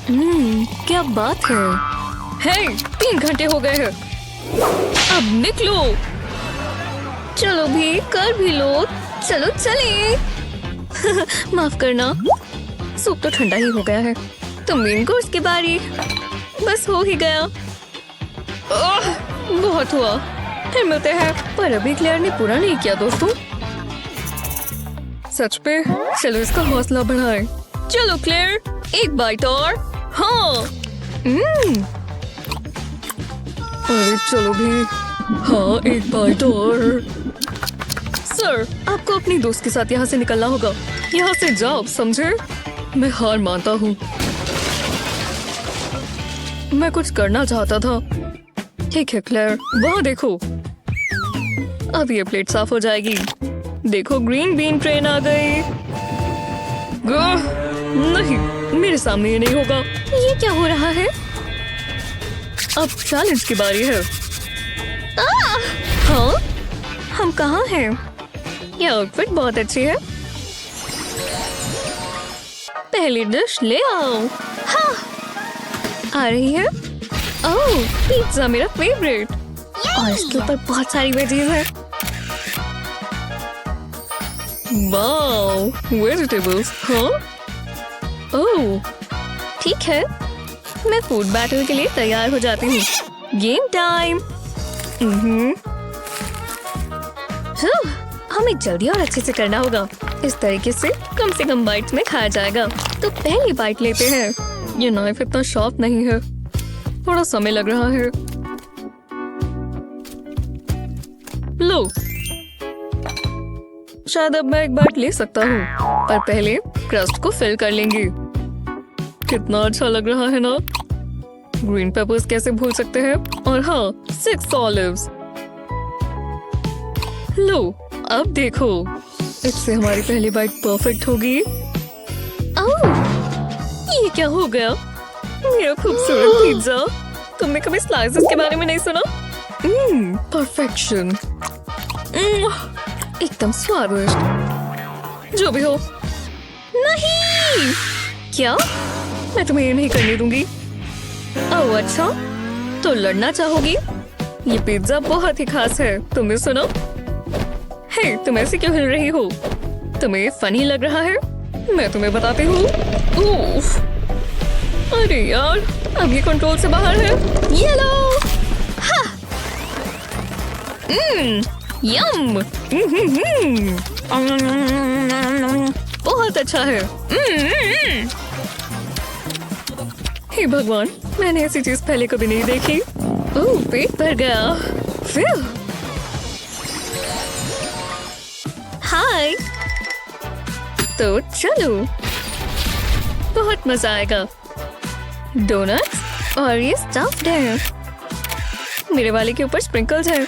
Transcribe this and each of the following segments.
क्या बात है। हे, 3 घंटे हो गए हैं। अब निकलो। चलो भी, कर भी लो। चलो चले। माफ करना, सूप तो ठंडा ही हो गया है। तो मेन कोर्स की बारी। बस हो ही गया। बहुत हुआ, फिर मिलते हैं। पर अभी क्लेयर ने पूरा नहीं किया दोस्तों। सच पे, चलो इसका हौसला बढ़ाएं। चलो क्लेयर, एक बाइट और। हाँ। अरे चलो भी। हाँ, एक बाइट और। सर, आपको अपनी दोस्त के साथ यहाँ से निकलना होगा। यहाँ से जाओ, समझे? मैं हार मानता हूँ। मैं कुछ करना चाहता था। ठीक है क्लेयर, वहाँ देखो। अब ये प्लेट साफ हो जाएगी। देखो, ग्रीन बीन ट्रेन आ गई। नहीं, मेरे सामने ये नहीं होगा। ये क्या हो रहा है? अब चैलेंज की बारी है। हाँ, हम कहाँ हैं? ये आउटफिट बहुत अच्छी है। पहली डिश ले आओ। हाँ, आ रही है। ओह, पिज्जा मेरा फेवरेट। और इसके ऊपर बहुत सारी वेजीज है। Wow, vegetables. हाँ। ओह, ठीक है। मैं फूड बैटल के लिए तैयार हो जाती हूँ। Game time. हमें जल्दी और अच्छे से करना होगा। इस तरीके से कम बाइट्स में खाया जाएगा। तो पहली बाइट लेते हैं। ये नाइफ इतना शार्प नहीं है, थोड़ा समय लग रहा है। लो, शायद अब मैं एक बाइट ले सकता हूँ, पर पहले क्रस्ट को फिल कर लेंगे। कितना अच्छा लग रहा है ना? ग्रीन पेपर्स कैसे भूल सकते हैं? और हाँ, 6 ऑलिव्स। लो, अब देखो, इससे हमारी पहली बाइट परफेक्ट होगी। ओह, ये क्या हो गया? मेरा खूबसूरत पिज्जा। तुमने कभी स्लाइसेस के बारे में नहीं सुना? परफेक्शन। एकदम स्वादिष्ट। जो भी हो। नहीं, क्या? मैं तुम्हें ये नहीं करने दूंगी। ओह अच्छा, तो लड़ना चाहोगी? ये पिज्जा बहुत ही खास है, तुमने सुना? हे, तुम ऐसे क्यों हिल रही हो? तुम्हें फनी लग रहा है? मैं तुम्हें बताती हूँ। उफ, अरे यार, अब ये कंट्रोल से बाहर है। ये लो। हाँ। यम। बहुत अच्छा है। हे भगवान, मैंने ऐसी चीज पहले कभी नहीं देखी। ओह, पेट भर गया। फिर हाय, तो चलो, बहुत मजा आएगा। डोनट्स और ये स्टफ्ड है। मेरे वाले के ऊपर स्प्रिंकल्स हैं।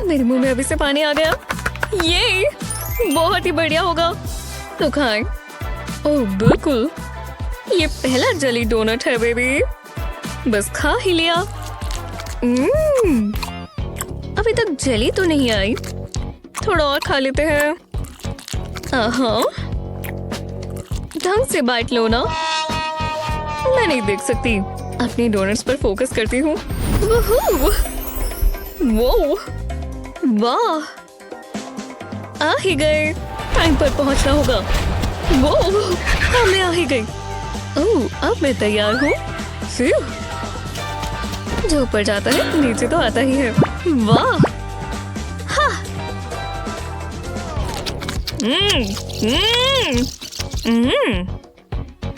मेरे मुंह में अभी से पानी आ गया। ये बहुत ही बढ़िया होगा, तो खाएं। ओह बिल्कुल, ये पहला जली डोनट है बेबी। बस खा ही लिया। अभी तक जली तो नहीं आई, थोड़ा और खा लेते हैं। हाँ, ढंग से बाइट लो ना। मैं नहीं देख सकती, अपनी डोनट्स पर फोकस करती हूँ। वो, वाह, आ ही गए। टाइम पर पहुंचना होगा। वो, हाँ, मैं आ ही गई। ओह, अब मैं तैयार हूँ। जो ऊपर जाता है नीचे तो आता ही है। वाह, हाँ।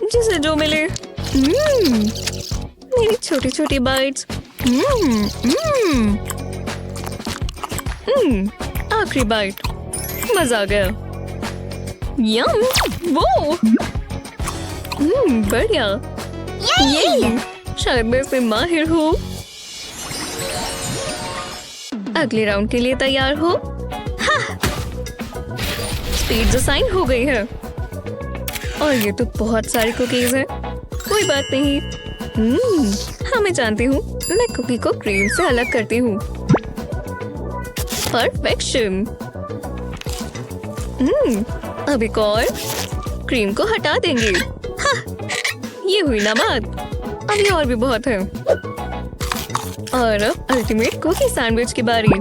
जिसे जो मिले। मेरी छोटी छोटी बाइट्स। आखिरी बाइट, मजा आ गया। यम, वो, बढ़िया। ये शायद मैं इसमें माहिर हूँ। अगले राउंड के लिए तैयार हो? हाँ, स्पीड असाइन हो गई है। और ये तो बहुत सारी कुकीज हैं। कोई बात नहीं। हाँ, मैं जानती हूँ, मैं कुकी को क्रीम से अलग करती हूँ। परफेक्शन। अब एक और। क्रीम को हटा देंगे। हाँ, ये हुई ना बात। अभी और भी बहुत है। और अब अल्टीमेट कुकी सैंडविच की बारी।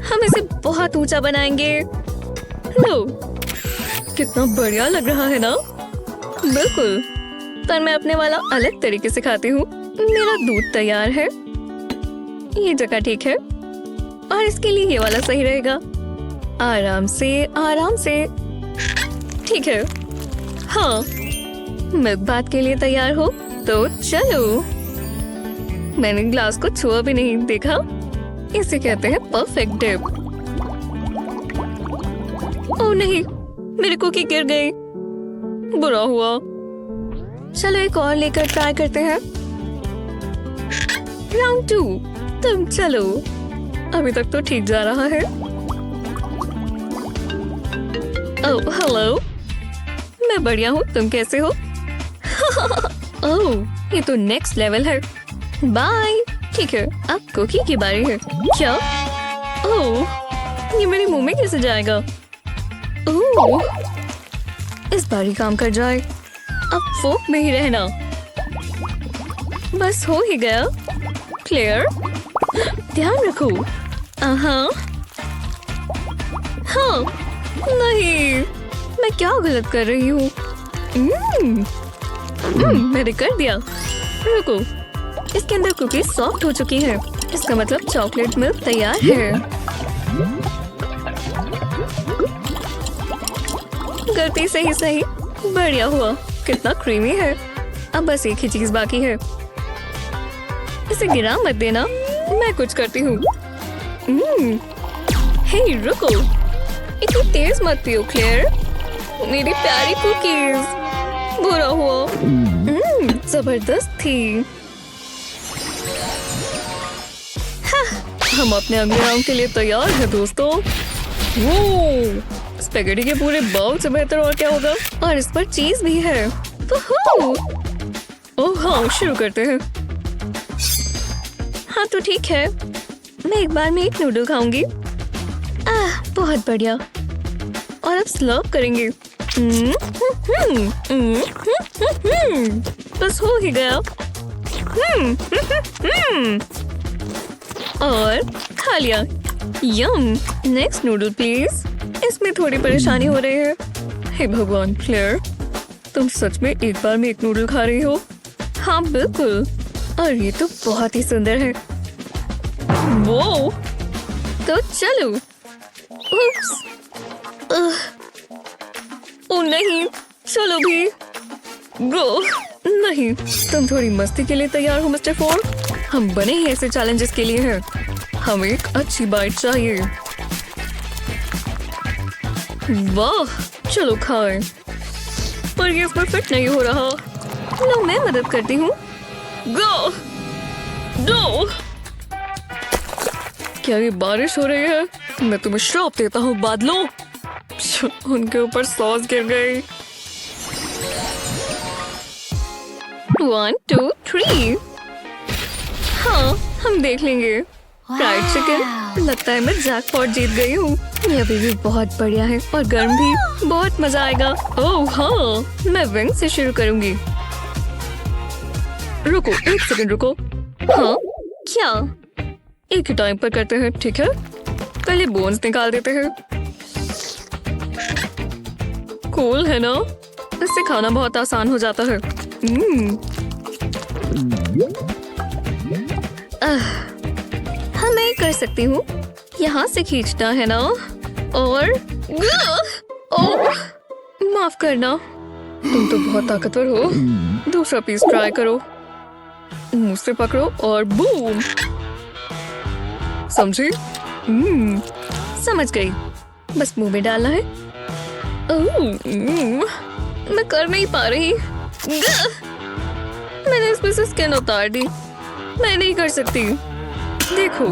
हम इसे बहुत ऊंचा बनाएंगे। लो, कितना बढ़िया लग रहा है ना? बिल्कुल, पर मैं अपने वाला अलग तरीके से खाती हूँ। मेरा दूध तैयार है। ये जगह ठीक है और इसके लिए ये वाला सही रहेगा। आराम से, आराम से। ठीक है। हाँ, मिल्क बात के लिए तैयार हो तो चलो। मैंने ग्लास को छुआ भी नहीं, देखा? इसे कहते हैं परफेक्ट डिप। ओह नहीं, मेरी कुकी गिर गई। बुरा हुआ। चलो एक और लेकर ट्राई करते हैं। राउंड 2। तुम चलो। अभी तक तो ठीक जा रहा है। ओह हेलो, मैं बढ़िया हूँ, तुम कैसे हो? ओह, ये तो नेक्स्ट लेवल है। बाय। ठीक है, अब कुकी की बारी है। क्या? ओह, ये मेरे मुंह में कैसे जाएगा? ओह, इस बारी काम कर जाए। अब फोक में ही रहना। बस हो ही गया। क्लियर, ध्यान रखो। हाँ, नहीं, मैं क्या गलत कर रही हूँ? मैंने कर दिया। रुको, इसके अंदर कुकीज सॉफ्ट हो चुकी है। इसका मतलब चॉकलेट मिल्क तैयार है। गलती से ही सही, बढ़िया हुआ। कितना क्रीमी है। अब बस एक ही चीज बाकी है। इसे गिरा मत देना, मैं कुछ करती हूँ। हे रुको, इतनी तेज मत पियो क्लेयर। मेरी प्यारी कुकीज। बुरा हुआ। जबरदस्त थी। हाँ, हम अपने अगले राउंड के लिए तैयार हैं दोस्तों। वो स्पेगेटी के पूरे बाउल से बेहतर और क्या होगा? और इस पर चीज भी है। ओह हाँ, शुरू करते हैं। हाँ तो ठीक है, मैं एक बार में एक नूडल खाऊंगी। बहुत बढ़िया। और अब स्लर्प करेंगे। बस हो ही गया। और खा लिया। यम। Next noodle please. इसमें थोड़ी परेशानी हो रही है। हे भगवान क्लेयर, तुम सच में एक बार में एक नूडल खा रही हो? हाँ बिल्कुल। और ये तो बहुत ही सुंदर है। वो तो चलो। उप्स। ओ नहीं, चलो भी। गो। नहीं, तुम थोड़ी मस्ती के लिए तैयार हो मिस्टर फोर? हम बने ही ऐसे चैलेंजेस के लिए हैं। हमें एक अच्छी बाइट चाहिए। वाह, चलो खाएं। पर ये इसमें फिट नहीं हो रहा। लो, मैं मदद करती हूँ। गो। दो। क्या ये बारिश हो रही है? मैं तुम्हें श्राप देता हूँ बादलों। उनके ऊपर सॉस गिर गई। 1 2 3। हाँ, हम देख लेंगे। Fried chicken. लगता है मैं जैकपॉट जीत गई हूँ। ये अभी भी बहुत बढ़िया है और गर्म भी। बहुत मजा आएगा। ओह हाँ, मैं विंग से शुरू करूंगी। रुको, एक सेकंड रुको। हाँ, क्या? एक ही टाइम पर करते हैं, ठीक है? पहले बोन्स निकाल देते हैं। कूल है ना? इससे खाना बहुत आसान हो जाता है। हाँ, मैं कर सकती हूँ। यहाँ से खींचना है ना? और माफ करना, तुम तो बहुत ताकतवर हो। दूसरा पीस ट्राई करो। मुंह से पकड़ो और बूम। समझी? समझ गई। बस मुंह में डालना है। मैं कर नहीं पा रही। मैंने इसमें से स्किन उतार दी। मैं नहीं कर सकती। देखो,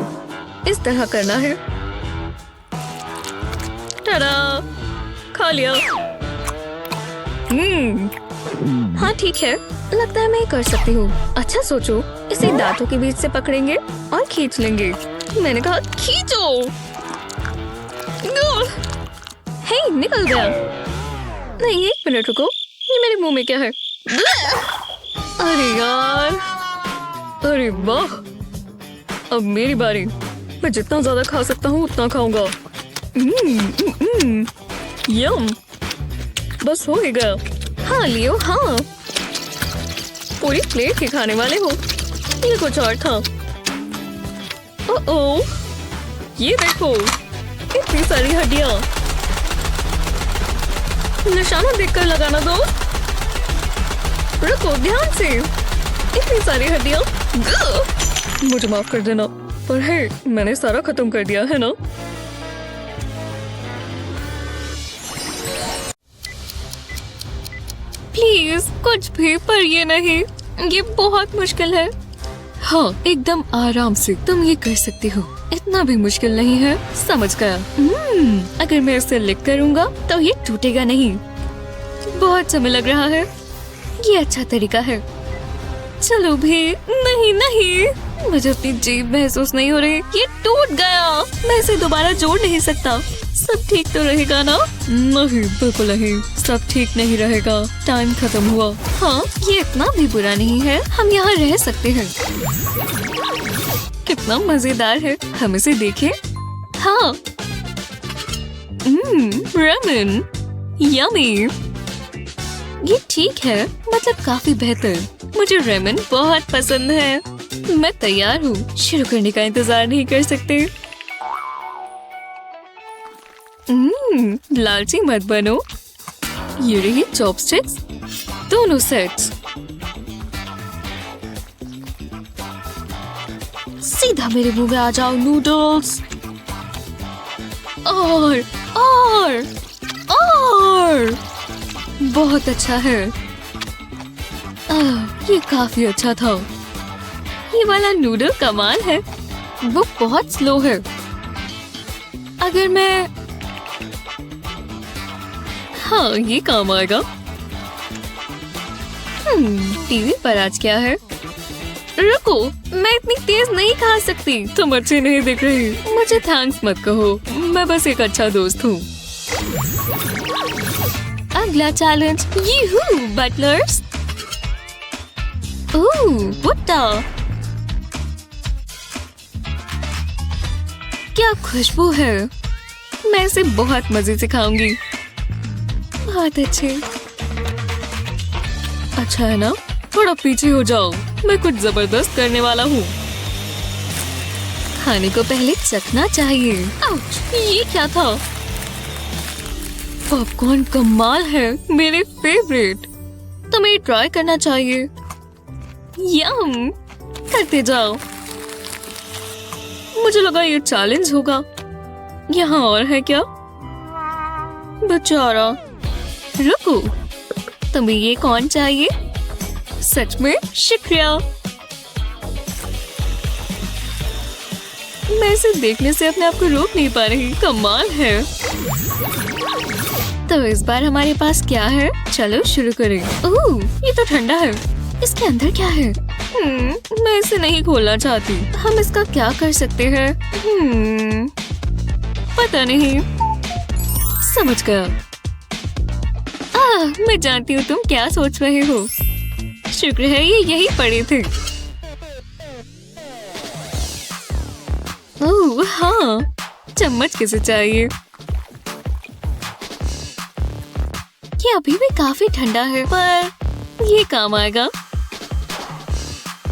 इस तरह करना है। टाडा, खा लिया। हाँ ठीक है, लगता है मैं कर सकती हूँ। अच्छा सोचो, इसे दांतों के बीच से पकड़ेंगे और खींच लेंगे। मैंने कहा खींचो। हे, निकल गया। नहीं, एक मिनट रुको, ये मेरे मुंह में क्या है? अरे यार, अरे वाह, अब मेरी बारी। मैं जितना ज्यादा खा सकता हूँ उतना खाऊंगा। यम, बस हो ही गया। हाँ लियो, हाँ, पूरी प्लेट ही खाने वाले हो। ये कुछ और था। ओह, ये देखो, इतनी सारी हड्डियां। निशाना देखकर लगाना दो। रुको, ध्यान से। इतनी सारी हड्डियां। मुझे माफ कर देना, पर है मैंने सारा खत्म कर दिया है ना। प्लीज कुछ भी, पर ये नहीं, ये बहुत मुश्किल है। हाँ, एकदम आराम से तुम ये कर सकती हो, इतना भी मुश्किल नहीं है। समझ गया। अगर मैं इसे लिख करूँगा तो ये टूटेगा नहीं। बहुत समय लग रहा है, ये अच्छा तरीका है। चलो भी। नहीं नहीं, मुझे अपनी जीभ महसूस नहीं हो रही। ये टूट गया, मैं इसे दोबारा जोड़ नहीं सकता। सब ठीक तो रहेगा ना? नहीं, बिल्कुल नहीं, सब ठीक नहीं रहेगा। टाइम खत्म हुआ। हाँ, ये इतना भी बुरा नहीं है, हम यहाँ रह सकते हैं। कितना मजेदार है, हम इसे देखें। हाँ, रेमन, यम्मी। ये ठीक है, मतलब काफी बेहतर। मुझे रेमन बहुत पसंद है। मैं तैयार हूँ, शुरू करने का इंतजार नहीं कर सकते। लालची मत बनो। ये रही चॉपस्टिक्स, दोनों सेट्स। सीधा मेरे मुंह में आ जाओ नूडल्स। और बहुत अच्छा है। ये काफी अच्छा था। ये वाला नूडल कमाल है, वो बहुत स्लो है। अगर मैं, हाँ, ये काम आएगा। टीवी पर आज क्या है? रुको, मैं इतनी तेज नहीं खा सकती। तुम अच्छी नहीं दिख रही। मुझे थैंक्स मत कहो, मैं बस एक अच्छा दोस्त हूँ। अगला चैलेंज, यूहू बटलर्स। ओह, भुट्टा, क्या खुशबू है। मैं इसे बहुत मजे से खाऊंगी। बहुत अच्छे। अच्छा है ना? थोड़ा पीछे हो जाओ, मैं कुछ जबरदस्त करने वाला हूँ। खाने को पहले चखना चाहिए। आउच, ये क्या था? पॉपकॉर्न कमाल है, मेरे फेवरेट। तुम्हें ट्राई करना चाहिए। यम, करते जाओ। मुझे लगा ये चैलेंज होगा। यहाँ और है क्या? बेचारा। रुको, तुम्हें ये कौन चाहिए? सच में शुक्रिया। मैं इसे देखने से अपने आप को रोक नहीं पा रही। कमाल है। तो इस बार हमारे पास क्या है? चलो शुरू करें। ओह, ये तो ठंडा है। इसके अंदर क्या है? मैं इसे नहीं खोलना चाहती। हम इसका क्या कर सकते हैं? पता नहीं। समझ गया। मैं जानती हूँ तुम क्या सोच रहे हो। शुक्र है ये यही पड़े थे। ओह हाँ, चम्मच किसे चाहिए? ये अभी भी काफी ठंडा है, पर ये काम आएगा।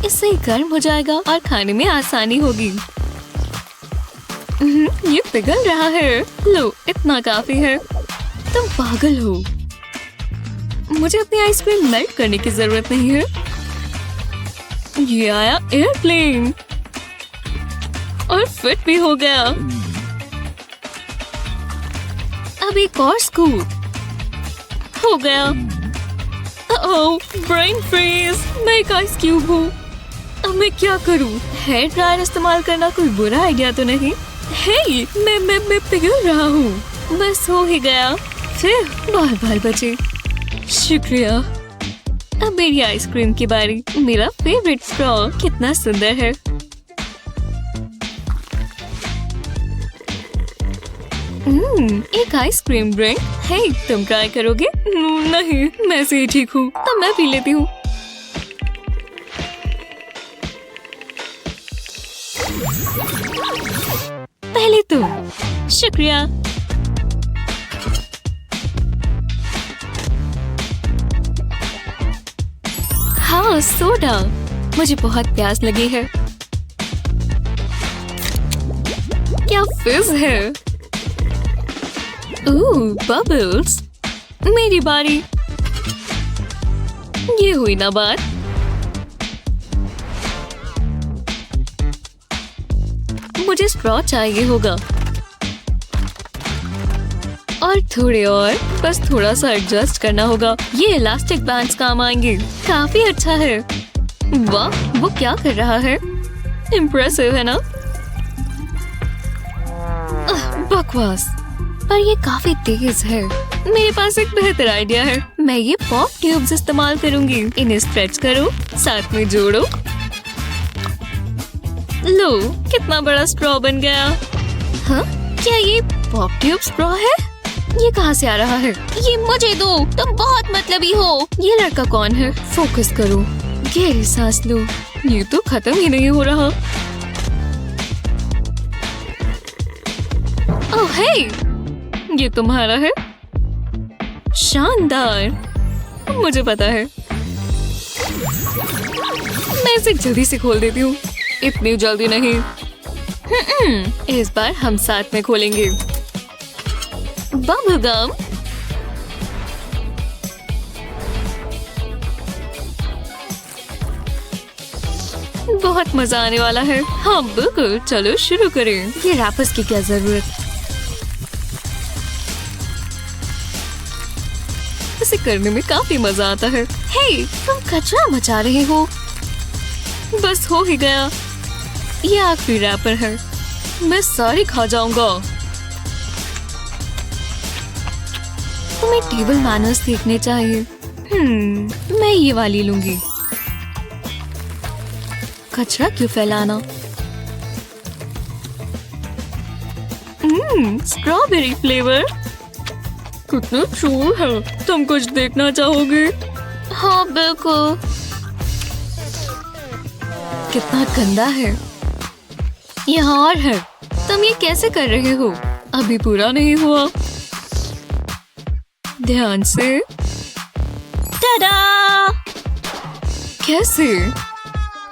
इससे गर्म हो जाएगा और खाने में आसानी होगी। ये पिघल रहा है। लो, इतना काफी है। तुम पागल हो। मुझे अपनी आइसक्रीम मेल्ट करने की जरूरत नहीं है। ये आया एयरप्लेन और फिट भी हो गया। अब एक और स्कूप हो गया। ओह, ब्रेन फ्रीज। मैं एक आइस क्यूब हूँ। अब मैं क्या करूँ? हेयर ड्रायर इस्तेमाल करना कोई बुरा आइडिया तो नहीं? हे, मैं पिघल रहा हूँ। बस हो ही गया। फिर बाल बचे। शुक्रिया। अब मेरी आइसक्रीम की बारी। मेरा फेवरेट स्ट्रॉ कितना सुंदर है। एक आइसक्रीम ड्रिंक। हे, तुम ट्राई करोगे? नहीं, मैं से ही ठीक हूँ, तो मैं पी लेती हूँ। पहले तुम। शुक्रिया। हाँ, सोडा। मुझे बहुत प्यास लगी है। क्या फिज़ है? बबल्स। मेरी बारी। ये हुई ना बात। मुझे स्ट्रॉ चाहिए होगा। और थोड़े और, बस थोड़ा सा एडजस्ट करना होगा। ये इलास्टिक बैंड्स काम आएंगे। काफी अच्छा है। वाह, वो क्या कर रहा है? इम्प्रेसिव है ना? बकवास, पर ये काफी तेज है। मेरे पास एक बेहतर आइडिया है। मैं ये पॉप ट्यूब्स इस्तेमाल करूंगी। इन्हें स्ट्रेच करो, साथ में जोड़ो। लो, कितना बड़ा स्ट्रॉ बन गया। हाँ, क्या ये पॉप ट्यूब स्ट्रॉ है? ये कहाँ से आ रहा है? ये मुझे दो, तुम बहुत मतलबी हो। ये लड़का कौन है? फोकस करो, गहरी सांस लो। ये तो खत्म ही नहीं हो रहा। ओह हे, ये तुम्हारा है? शानदार, मुझे पता है। मैं इसे जल्दी से खोल देती हूँ। इतनी जल्दी नहीं। इस बार हम साथ में खोलेंगे। Bubble gum. बहुत मजा आने वाला है। हाँ बिल्कुल, चलो शुरू करें। ये रैपर्स की क्या जरूरत? इसे करने में काफी मजा आता है। हे, तुम कचरा मचा रहे हो। बस हो ही गया। ये आखिरी रैपर है। मैं सारी खा जाऊंगा। तुम्हें टेबल मैनर्स सीखने चाहिए। मैं ये वाली लूंगी। कचरा क्यों फैलाना? Strawberry flavour. कितना चूर है। तुम कुछ देखना चाहोगे? हाँ बिल्कुल। कितना गंदा है। यहाँ और है। तुम ये कैसे कर रहे हो? अभी पूरा नहीं हुआ। ध्यान से। टाडा! कैसे?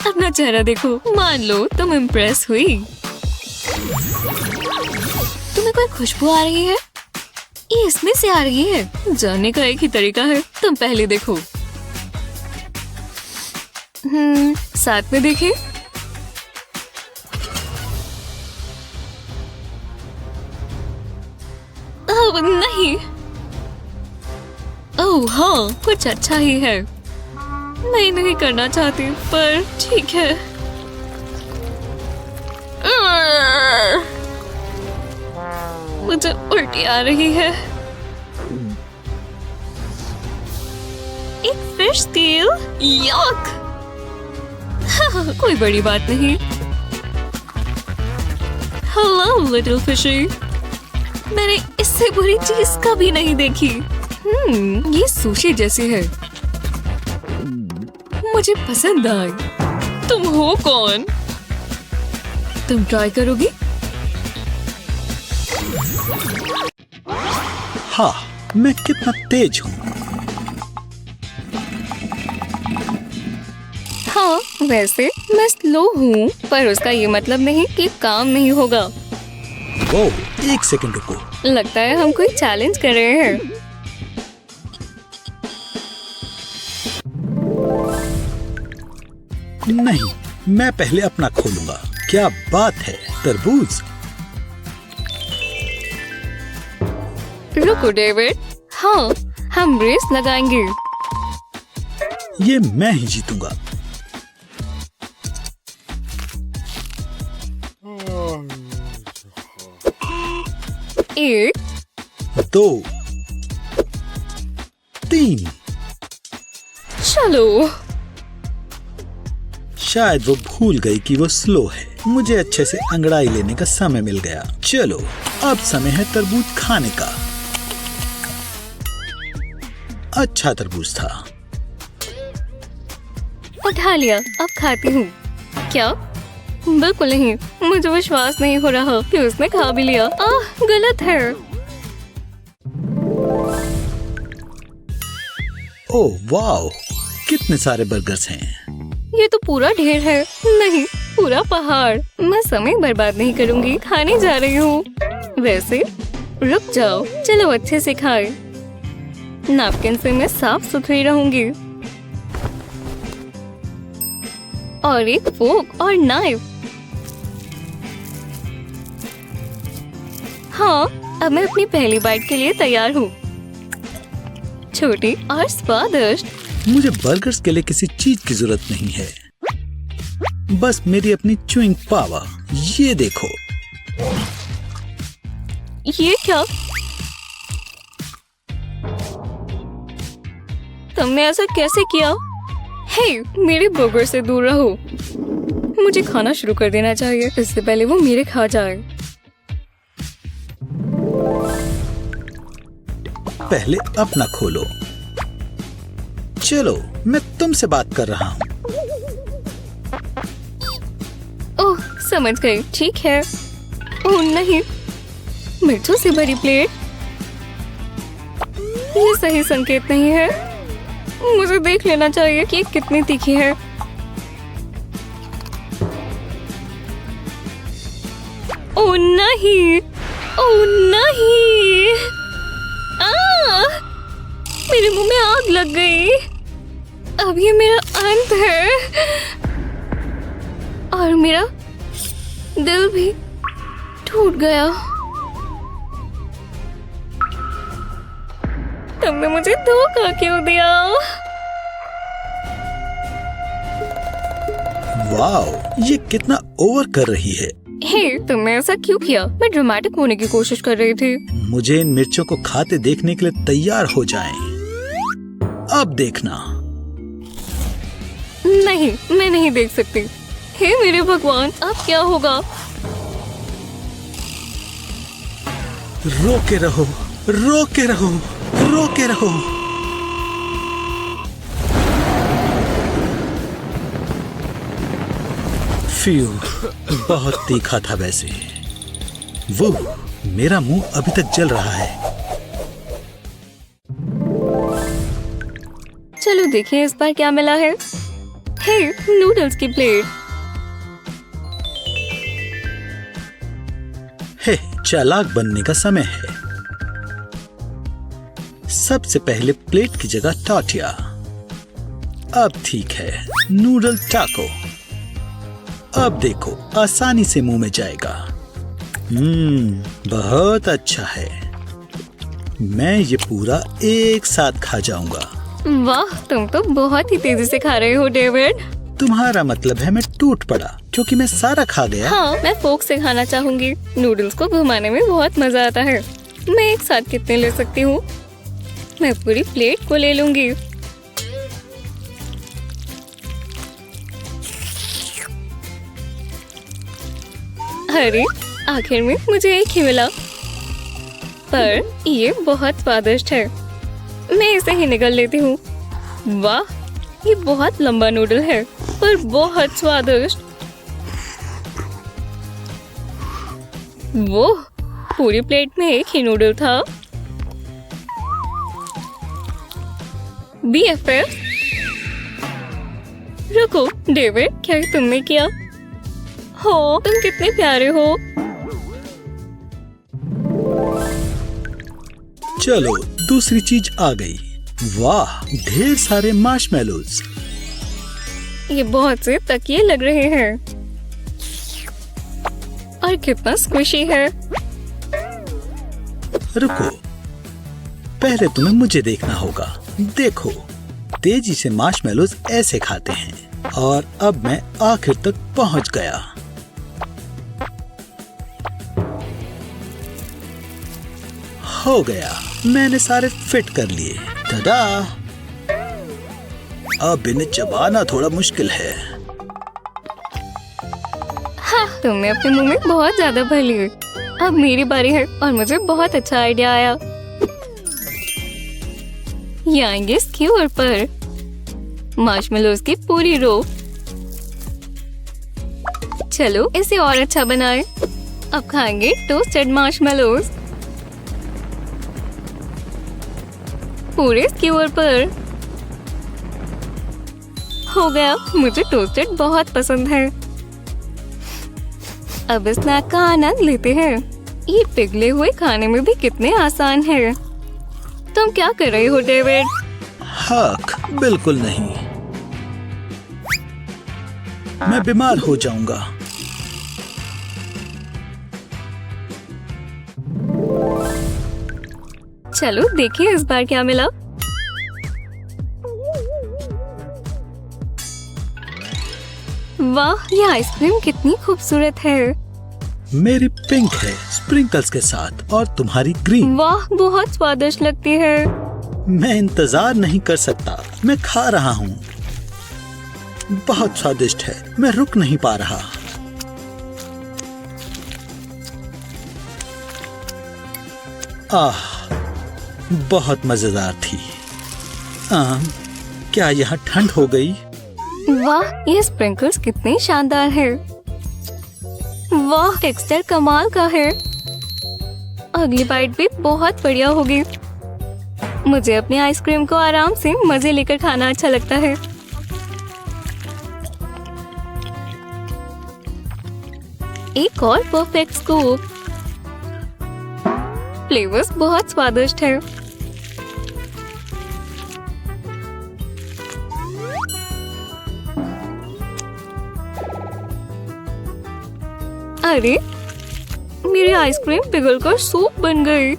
अपना चेहरा देखो। मान लो तुम इम्प्रेस हुई। तुम्हें कोई खुशबू आ रही है? ये इसमें से आ रही है। जानने का एक ही तरीका है। तुम पहले देखो। साथ में देखें। अब नहीं। ओह हाँ, कुछ अच्छा ही है। मैं नहीं करना चाहती, पर ठीक है। मुझे उल्टी आ रही है। एक फिश स्केल। यक! कोई बड़ी बात नहीं। Hello little fishy. मैंने इससे बुरी चीज कभी नहीं देखी। ये सुशी जैसी है। मुझे पसंद आई। तुम हो कौन? तुम ट्राई करोगी? हाँ, मैं कितना तेज हूँ। हाँ, वैसे मैं स्लो हूँ, पर उसका ये मतलब नहीं कि काम नहीं होगा। वो, एक सेकंड रुको। लगता है हम कोई चैलेंज कर रहे हैं। नहीं, मैं पहले अपना खोलूंगा। क्या बात है, तरबूज। रुको डेविड। हाँ, हम रेस लगाएंगे। ये मैं ही जीतूंगा। एक, 2, 3। चलो। शायद वो भूल गई कि वो स्लो है। मुझे अच्छे से अंगड़ाई लेने का समय मिल गया। चलो अब समय है तरबूज खाने का। अच्छा तरबूज था। उठा लिया, अब खाती हूँ। क्या? बिल्कुल नहीं, मुझे विश्वास नहीं हो रहा कि उसने खा भी लिया। गलत है। ओह वाओ, कितने सारे बर्गर्स हैं। ये तो पूरा ढेर है। नहीं, पूरा पहाड़। मैं समय बर्बाद नहीं करूंगी, खाने जा रही हूँ। वैसे रुक जाओ, चलो अच्छे से खाए। नैपकिन से मैं साफ सुथरी रहूंगी। और एक फोक और नाइफ। हाँ, अब मैं अपनी पहली बाइट के लिए तैयार हूँ। छोटी और स्वादिष्ट। मुझे बर्गर्स के लिए किसी चीज की जरूरत नहीं है, बस मेरी अपनी च्युइंग पावर। ये देखो। ये क्या? तुमने ऐसा कैसे किया? हे, मेरे बर्गर से दूर रहो। मुझे खाना शुरू कर देना चाहिए, इससे पहले वो मेरे खा जाए। पहले अपना खोलो। चलो, मैं तुमसे बात कर रहा हूँ। ओह, समझ गई। ठीक है। ओह नहीं, मिर्चों से भरी प्लेट। ये सही संकेत नहीं है। मुझे देख लेना चाहिए कि कितनी तीखी है। ओह नहीं, ओह नहीं। मेरे मुंह में आग लग गई। अब ये मेरा अंत है। और मेरा दिल भी टूट गया। तुमने मुझे धोखा क्यों दिया? वाओ, ये कितना ओवर कर रही है। हे, तुमने ऐसा क्यों किया? मैं ड्रामेटिक होने की कोशिश कर रही थी। मुझे इन मिर्चों को खाते देखने के लिए तैयार हो जाएं। अब देखना। नहीं, मैं नहीं देख सकती। हे मेरे भगवान, अब क्या होगा? रोके रहो, रोके रहो, रोके रहो। फ्यू, बहुत तीखा था वैसे। वो मेरा मुंह अभी तक जल रहा है। चलो देखिए इस बार क्या मिला है। हे, नूडल्स की प्लेट। हे, चालाक बनने का समय है। सबसे पहले प्लेट की जगह टॉटिया। अब ठीक है, नूडल टाको। अब देखो, आसानी से मुंह में जाएगा। बहुत अच्छा है। मैं ये पूरा एक साथ खा जाऊंगा। वाह, तुम तो बहुत ही तेजी से खा रहे हो डेविड। तुम्हारा मतलब है मैं टूट पड़ा क्योंकि मैं सारा खा गया? हाँ, मैं फोक से खाना चाहूंगी। नूडल्स को घुमाने में बहुत मजा आता है। मैं एक साथ कितने ले सकती हूँ? मैं पूरी प्लेट को ले लूंगी। अरे, आखिर में मुझे एक ही मिला, पर ये बहुत स्वादिष्ट है। मैं इसे ही निगल लेती हूँ। वाह, ये बहुत लंबा नूडल है, पर बहुत स्वादिष्ट। वो पूरी प्लेट में एक ही नूडल था। BFF, रुको डेविड, क्या तुमने किया? हो, तुम कितने प्यारे हो। चलो, दूसरी चीज आ गई। वाह, ढेर सारे मार्शमेलोज। ये बहुत से तकिए लग रहे हैं और कितना स्क्विशी है। रुको, पहले तुम्हें मुझे देखना होगा। देखो, तेजी से मार्शमेलोज ऐसे खाते हैं। और अब मैं आखिर तक पहुंच गया। हो गया, मैंने सारे फिट कर लिए। टाडा! अब इन्हें चबाना थोड़ा मुश्किल है। हाँ, तुमने अपने मुंह में बहुत ज्यादा भर लिए। अब मेरी बारी है और मुझे बहुत अच्छा आइडिया आया। ये आएंगे स्क्यूअर पर मार्शमेलोज की पूरी रो। चलो इसे और अच्छा बनाएं। अब खाएंगे टोस्टेड मार्शमेलोज पूरे स्क्यूअर पर। हो गया, मुझे टोस्टेड बहुत पसंद है। अब स्नैक का आनंद लेते हैं। ये पिघले हुए खाने में भी कितने आसान है। तुम क्या कर रहे हो डेविड? हक, बिल्कुल नहीं। मैं बीमार हो जाऊंगा। चलो देखिए इस बार क्या मिला। वाह, ये आइसक्रीम कितनी खूबसूरत है। मेरी पिंक है स्प्रिंकल्स के साथ और तुम्हारी ग्रीन। वाह, बहुत स्वादिष्ट लगती है। मैं इंतजार नहीं कर सकता। मैं खा रहा हूँ। बहुत स्वादिष्ट है। मैं रुक नहीं पा रहा। आह, बहुत मजेदार थी। क्या यहाँ ठंड हो गई? वाह, ये स्प्रिंकल्स कितने शानदार है। वाह, टेक्सचर कमाल का है। अगली बाइट भी बहुत बढ़िया होगी। मुझे अपनी आइसक्रीम को आराम से मजे लेकर खाना अच्छा लगता है। एक और परफेक्ट स्कूप। फ्लेवर्स बहुत स्वादिष्ट है। अरे, मेरी आइसक्रीम पिघलकर सूप बन गई।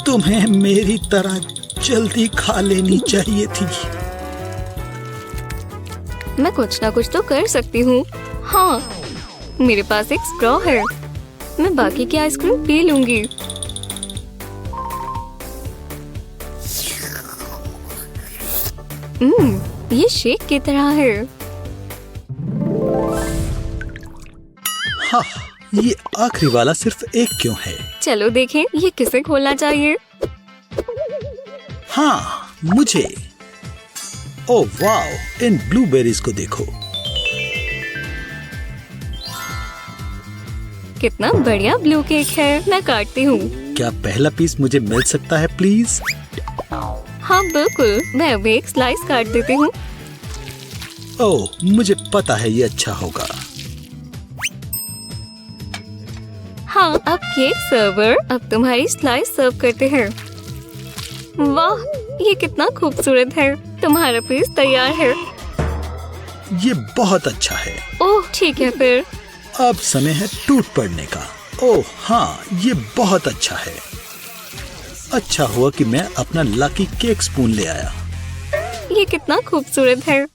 तुम्हें मेरी तरह जल्दी खा लेनी चाहिए थी। मैं कुछ ना कुछ तो कर सकती हूँ। हाँ, मेरे पास एक स्ट्रॉ है। मैं बाकी की आइसक्रीम पी लूंगी। ये शेक की तरह है। हाँ, ये आखिरी वाला सिर्फ एक क्यों है? चलो देखें, ये किसे खोलना चाहिए। हाँ, मुझे। ओह वाव, इन ब्लूबेरीज को देखो। कितना बढ़िया ब्लू केक है। मैं काटती हूँ। क्या पहला पीस मुझे मिल सकता है प्लीज? हाँ बिल्कुल, मैं अभी एक स्लाइस काट देती हूँ। ओह, मुझे पता है ये अच्छा होगा। हाँ, अब केक सर्वर अब तुम्हारी स्लाइस सर्व करते हैं। वाह, ये कितना खूबसूरत है। तुम्हारा पीस तैयार है। ये बहुत अच्छा है। ओह ठीक है फिर। अब समय है टूट पड़ने का। ओह हाँ, ये बहुत अच्छा है। अच्छा हुआ कि मैं अपना लकी केक स्पून ले आया। ये कितना खूबसूरत है।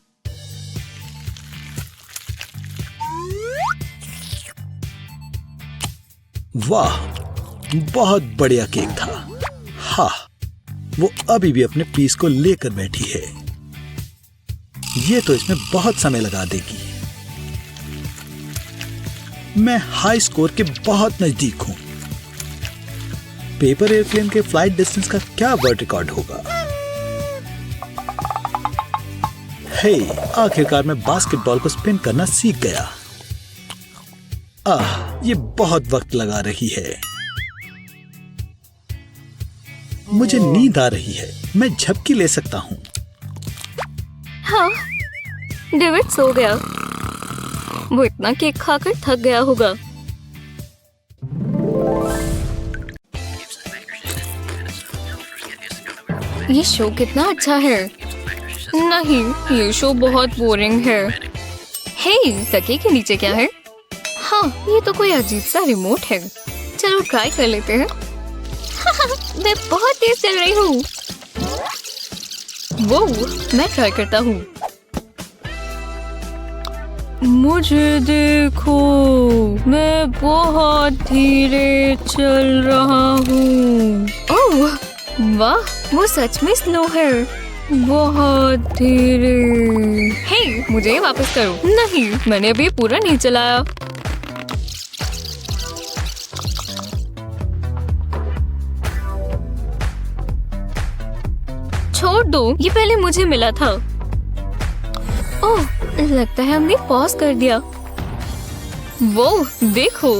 वाह, बहुत बढ़िया केक था। हाँ, वो अभी भी अपने पीस को लेकर बैठी है। ये तो इसमें बहुत समय लगा देगी। मैं हाई स्कोर के बहुत नजदीक हूँ। पेपर एयरप्लेन के फ्लाइट डिस्टेंस का क्या वर्ल्ड रिकॉर्ड होगा? हे, आखिरकार मैं बास्केटबॉल को स्पिन करना सीख गया। ये बहुत वक्त लगा रही है। मुझे नींद आ रही है। मैं झपकी ले सकता हूँ। हाँ, डेविड सो गया। वो इतना केक खाकर थक गया होगा। ये शो कितना अच्छा है। नहीं, ये शो बहुत बोरिंग है। हे, तकिए के नीचे क्या है? हाँ, ये तो कोई अजीब सा रिमोट है। चलो ट्राई कर लेते हैं। मैं बहुत तेज चल रही हूँ। वो, मैं ट्राई करता हूँ। मुझे देखो, मैं बहुत धीरे चल रहा हूँ। ओह, वाह, वो सच में स्लो है। बहुत धीरे। हे, मुझे वापस करो। नहीं, मैंने अभी पूरा नहीं चलाया। छोड़ दो, ये पहले मुझे मिला था। ओह, लगता है हमने पॉज कर दिया। वो देखो,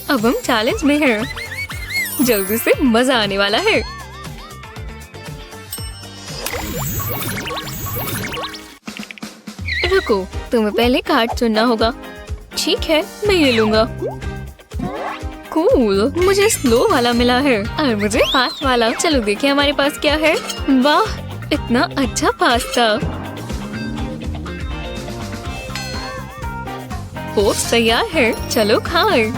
अब हम चैलेंज में हैं। जल्दी से मजा आने वाला है। रुको, तुम्हें पहले कार्ड चुनना होगा। ठीक है, मैं ये लूंगा। कूल, मुझे स्लो वाला मिला है और मुझे फास्ट वाला। चलो देखिए हमारे पास क्या है। वाह, इतना अच्छा पास्ता। पोस्ट तैयार है, चलो खाएं।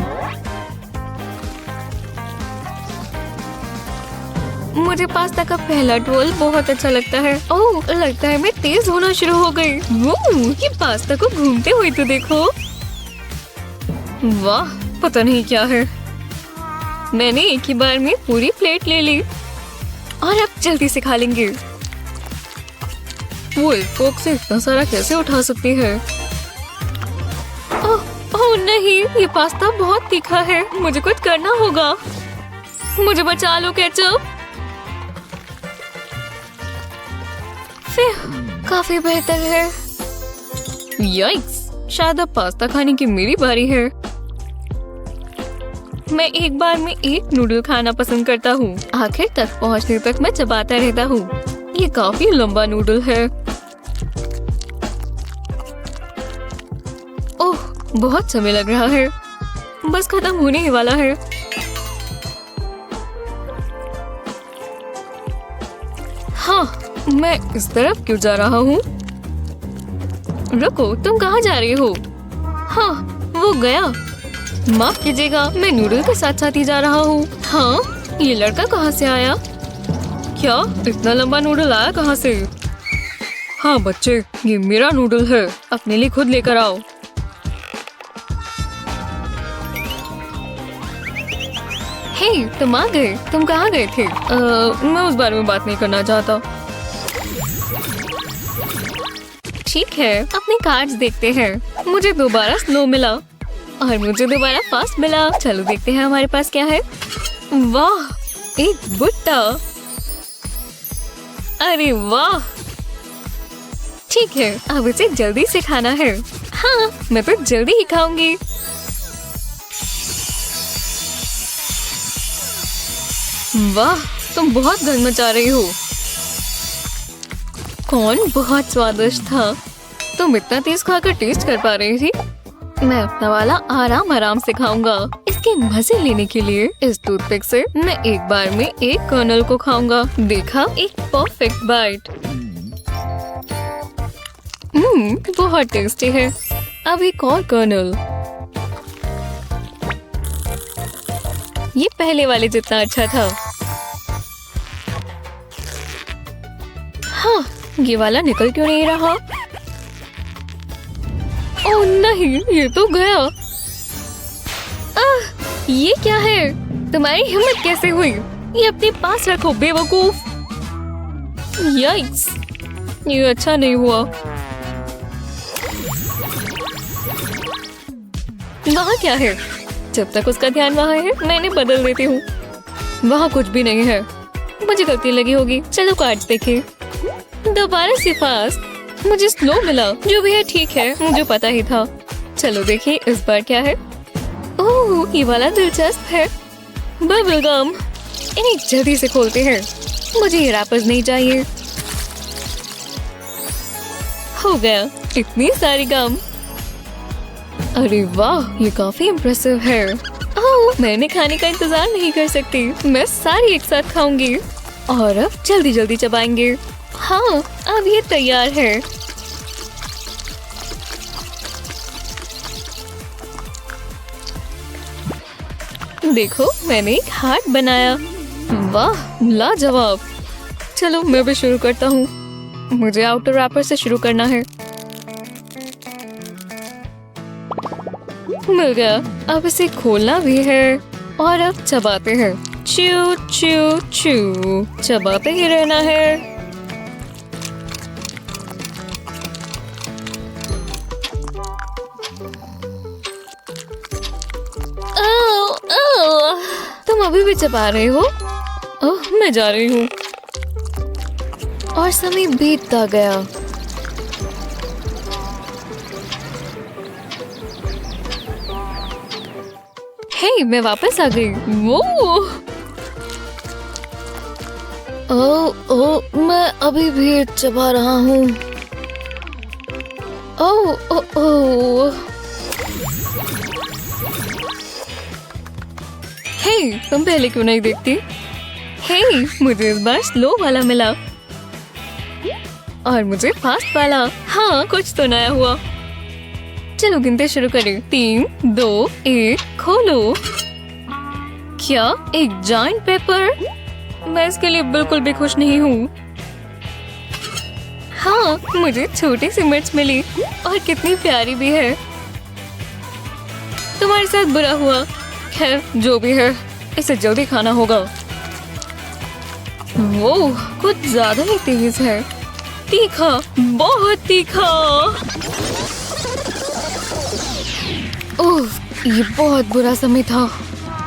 मुझे पास्ता का पहला टोल बहुत अच्छा लगता है। ओह, लगता है मैं तेज होना शुरू हो गई। वो, ये पास्ता को घूमते हुए तो देखो। वाह, पता नहीं क्या है। मैंने एक ही बार में पूरी प्लेट ले ली और अब जल्दी से खा लेंगे। वो एक फोक से इतना सारा कैसे उठा सकती है? ओह नहीं, ये पास्ता बहुत तीखा है। मुझे कुछ करना होगा। मुझे बचा लो केचप। काफी बेहतर है। याइक्स, शायद अब पास्ता खाने की मेरी बारी है। मैं एक बार में एक नूडल खाना पसंद करता हूँ। आखिर तक पहुँचने तक मैं चबाता रहता हूँ। ये काफी लंबा नूडल है। ओह, बहुत समय लग रहा है। बस खत्म होने ही वाला है। हाँ, मैं इस तरफ क्यों जा रहा हूँ? रुको, तुम कहाँ जा रही हो? हाँ, वो गया। माफ कीजिएगा, मैं नूडल के साथ साथ ही जा रहा हूँ। हाँ, ये लड़का कहाँ से आया? क्या इतना लंबा नूडल आया कहाँ से? हाँ बच्चे, ये मेरा नूडल है, अपने लिए खुद लेकर आओ। हे, तुम आ गए। तुम कहाँ गए थे? मैं उस बारे में बात नहीं करना चाहता। ठीक है, अपने कार्ड्स देखते हैं। मुझे दोबारा स्लो मिला और मुझे दोबारा फास्ट मिला। चलो देखते हैं हमारे पास क्या है। वाह, एक भुट्टा। अरे वाह, ठीक है, अब इसे जल्दी से खाना है। हाँ, मैं तो जल्दी ही खाऊंगी। वाह, तुम बहुत गंद मचा रही हो। कौन बहुत स्वादिष्ट था। तुम इतना तेज खाकर टेस्ट कर पा रही थी। मैं अपना वाला आराम आराम से खाऊंगा। इसके मजे लेने के लिए इस टूथपिक से मैं एक बार में एक कर्नल को खाऊंगा। देखा, एक परफेक्ट बाइट। बहुत टेस्टी है। अब एक और कर्नल। ये पहले वाले जितना अच्छा था। हाँ, ये वाला निकल क्यों नहीं रहा? ओह नहीं, ये तो गया। ये क्या है? तुम्हारी हिम्मत कैसे हुई? ये अपने पास रखो बेवकूफ। याइक्स, ये अच्छा नहीं हुआ। वहाँ क्या है? जब तक उसका ध्यान वहाँ है, मैं इन्हें बदल देती हूँ। वहाँ कुछ भी नहीं है। मुझे गलती लगी होगी। चलो कार्ड्स देखें। दोबारा से फास्ट। मुझे स्लो मिला। जो भी है ठीक है, मुझे पता ही था। चलो देखिए इस बार क्या है। ओह, ये वाला दिलचस्प है। Bubble gum. इन्हें जल्दी से खोलते हैं। मुझे ये रैपर्स नहीं चाहिए। हो गया, इतनी सारी गम। अरे वाह, ये काफी इम्प्रेसिव है। ओह, मैंने खाने का इंतजार नहीं कर सकती। मैं सारी एक साथ खाऊंगी और अब जल्दी जल्दी चबाएंगे। हाँ, अब ये तैयार है। देखो, मैंने एक हार्ट बनाया। वाह, लाजवाब। चलो मैं भी शुरू करता हूँ। मुझे आउटर रैपर से शुरू करना है। मिल गया। अब इसे खोलना भी है और अब चबाते हैं। च्यू च्यू च्यू, चबाते ही रहना है। तुम अभी भी चबा रहे हो? ओह, मैं जा रही हूँ। और समय बीतता गया। हे, मैं वापस आ गई। वो ओह, मैं अभी भी चबा रहा हूँ। ओह। हे, तुम पहले क्यों नहीं देखती? हे, मुझे इस बार स्लो वाला मिला और मुझे फास्ट वाला। हाँ, कुछ तो नया हुआ। चलो गिनते शुरू करें। 3, 2, 1, खोलो। क्या एक जायंट पेपर? मैं इसके लिए बिल्कुल भी खुश नहीं हूँ। हाँ, मुझे छोटी सी मिर्च मिली और कितनी प्यारी भी है। तुम्हारे साथ बुरा हुआ। खैर, जो भी है, इसे जल्दी खाना होगा। वो कुछ ज्यादा ही तेज है। तीखा, बहुत तीखा। ओह, ये बहुत बुरा समय था।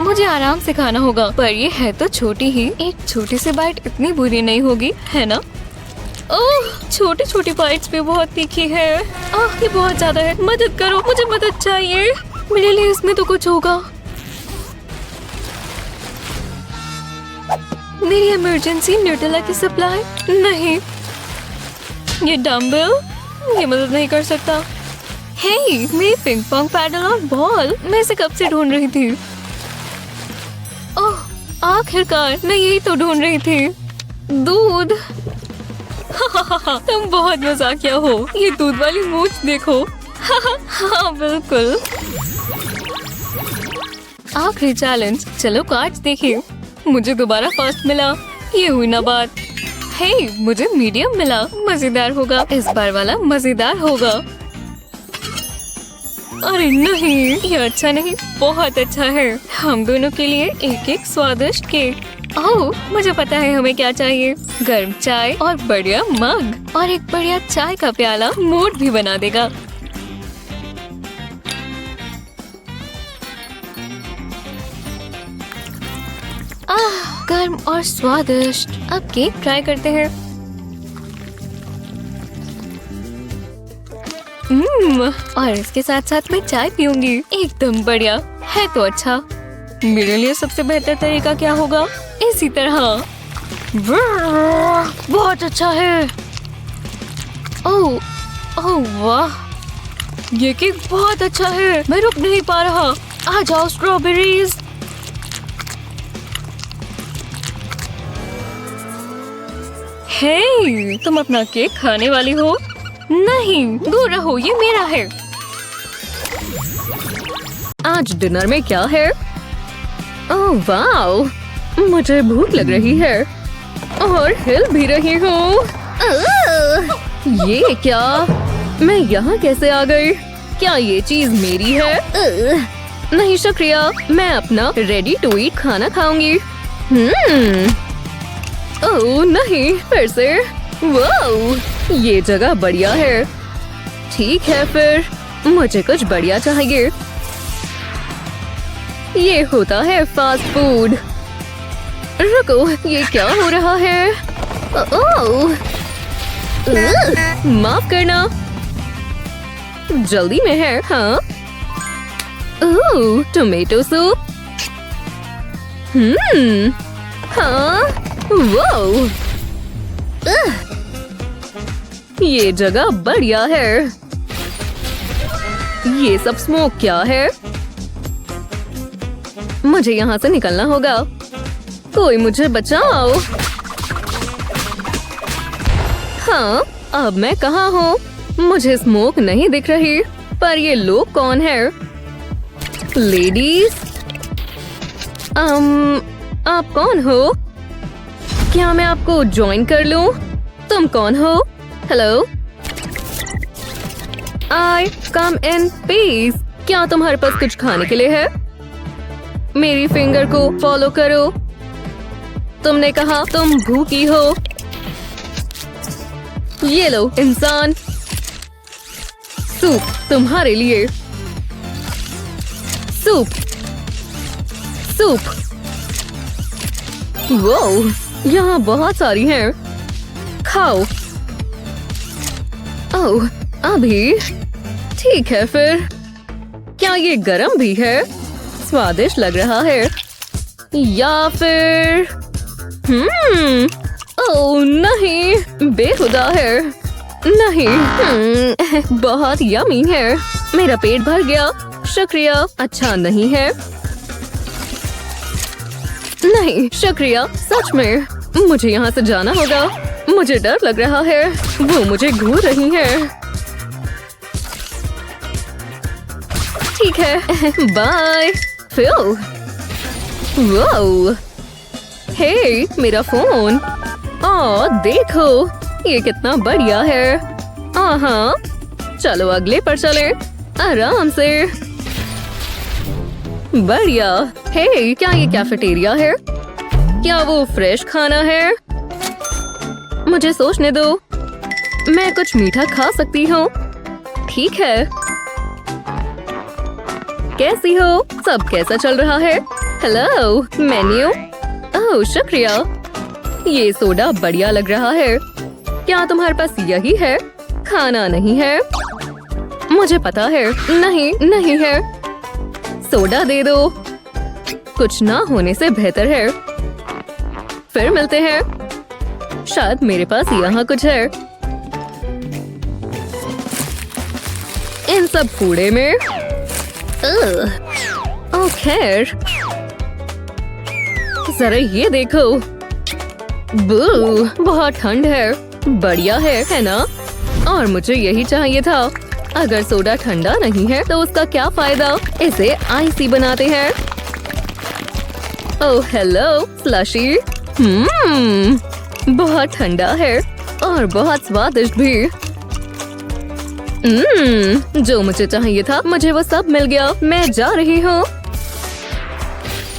मुझे आराम से खाना होगा, पर ये है तो छोटी ही। एक छोटी सी बाइट इतनी बुरी नहीं होगी, है ना? ओह, छोटी छोटी बाइट्स भी बहुत तीखी है। ये बहुत ज्यादा है। मदद करो, मुझे मदद चाहिए। मेरे लिए इसमें तो कुछ होगा। मेरी इमरजेंसी न्यूटेला की सप्लाई नहीं। ये डम्बल, ये मदद नहीं कर सकता। हे, मेरी पिंग पोंग पैडल और बॉल, मैं इसे कब से ढूंढ रही थी। ओह, आखिरकार मैं यही तो ढूंढ रही थी। दूध। तुम बहुत मजाकिया हो। ये दूध वाली मूंछ देखो। हाँ, बिल्कुल। आखिरी चैलेंज। चलो कार्ड्स देखिए। मुझे दोबारा फर्स्ट मिला। ये हुई ना बात। हे, मुझे मीडियम मिला। मजेदार होगा। इस बार वाला मजेदार होगा। अरे नहीं, ये अच्छा नहीं। बहुत अच्छा है। हम दोनों के लिए एक एक स्वादिष्ट केक। ओह, मुझे पता है हमें क्या चाहिए। गर्म चाय और बढ़िया मग और एक बढ़िया चाय का प्याला मूड भी बना देगा। गर्म और स्वादिष्ट। अब केक ट्राई करते हैं। और इसके साथ साथ मैं चाय पीऊंगी। एकदम बढ़िया है तो अच्छा। मेरे लिए सबसे बेहतर तरीका क्या होगा? इसी तरह। बहुत अच्छा है। ओह वाह, ये केक बहुत अच्छा है। मैं रुक नहीं पा रहा। आ जाओ स्ट्रॉबेरीज। हे, तुम अपना केक खाने वाली हो? नहीं, दूर रहो, ये मेरा है। आज डिनर में क्या है? ओह वाह, मुझे भूख लग रही है और हिल भी रही हूँ। ये क्या? मैं यहाँ कैसे आ गई? क्या ये चीज मेरी है? नहीं शुक्रिया, मैं अपना रेडी टू ईट खाना खाऊंगी। ओह नहीं, फिर से। वाह, ये जगह बढ़िया है। ठीक है, फिर मुझे कुछ बढ़िया चाहिए। ये होता है फास्ट फूड। रुको, ये क्या हो रहा है? ओह, माफ करना, जल्दी में है। हाँ, ओह, टोमेटो सूप। हाँ, वाह, ये जगह बढ़िया है। ये सब स्मोक क्या है? मुझे यहाँ से निकलना होगा। कोई मुझे बचाओ। हाँ, अब मैं कहाँ हूँ? मुझे स्मोक नहीं दिख रही। पर ये लोग कौन है? लेडीज, आप कौन हो? क्या मैं आपको ज्वाइन कर लूं? तुम कौन हो? Hello, I come in please. क्या तुम्हारे पास कुछ खाने के लिए है? मेरी फिंगर को फॉलो करो। तुमने कहा तुम भूखी हो। ये लो इंसान, सूप तुम्हारे लिए। Soup, soup. वो यहाँ बहुत सारी हैं। खाओ। ओह, अभी ठीक है फिर। क्या ये गरम भी है? स्वादिष्ट लग रहा है। या फिर ओह नहीं, बेहुदा है। नहीं, बहुत यमी है। मेरा पेट भर गया। शुक्रिया। अच्छा नहीं है। नहीं शुक्रिया, सच में। मुझे यहाँ से जाना होगा। मुझे डर लग रहा है, वो मुझे घूर रही है। ठीक है, बाय। फिल, वाओ, हे मेरा फोन। ओह देखो, ये कितना बढ़िया है। हाँ, चलो अगले पर चले, आराम से। बढ़िया। हे, क्या ये कैफेटेरिया है? क्या वो फ्रेश खाना है? मुझे सोचने दो, मैं कुछ मीठा खा सकती हूँ। ठीक है। कैसी हो? सब कैसा चल रहा है? Hello, menu. ओह शुक्रिया। ये सोडा बढ़िया लग रहा है। क्या तुम्हारे पास यही है? खाना नहीं है? मुझे पता है, नहीं नहीं है। सोडा दे दो। कुछ ना होने से बेहतर है। फिर मिलते हैं। शायद मेरे पास यहाँ कुछ है। इन सब कूड़े में। ओह खैर, जरा ये देखो। बू, बहुत ठंड है। बढ़िया है ना? और मुझे यही चाहिए था। अगर सोडा ठंडा नहीं है तो उसका क्या फायदा? इसे आइसी बनाते हैं। Oh hello slushy. बहुत ठंडा है और बहुत स्वादिष्ट भी। जो मुझे चाहिए था, मुझे वो सब मिल गया। मैं जा रही हूँ।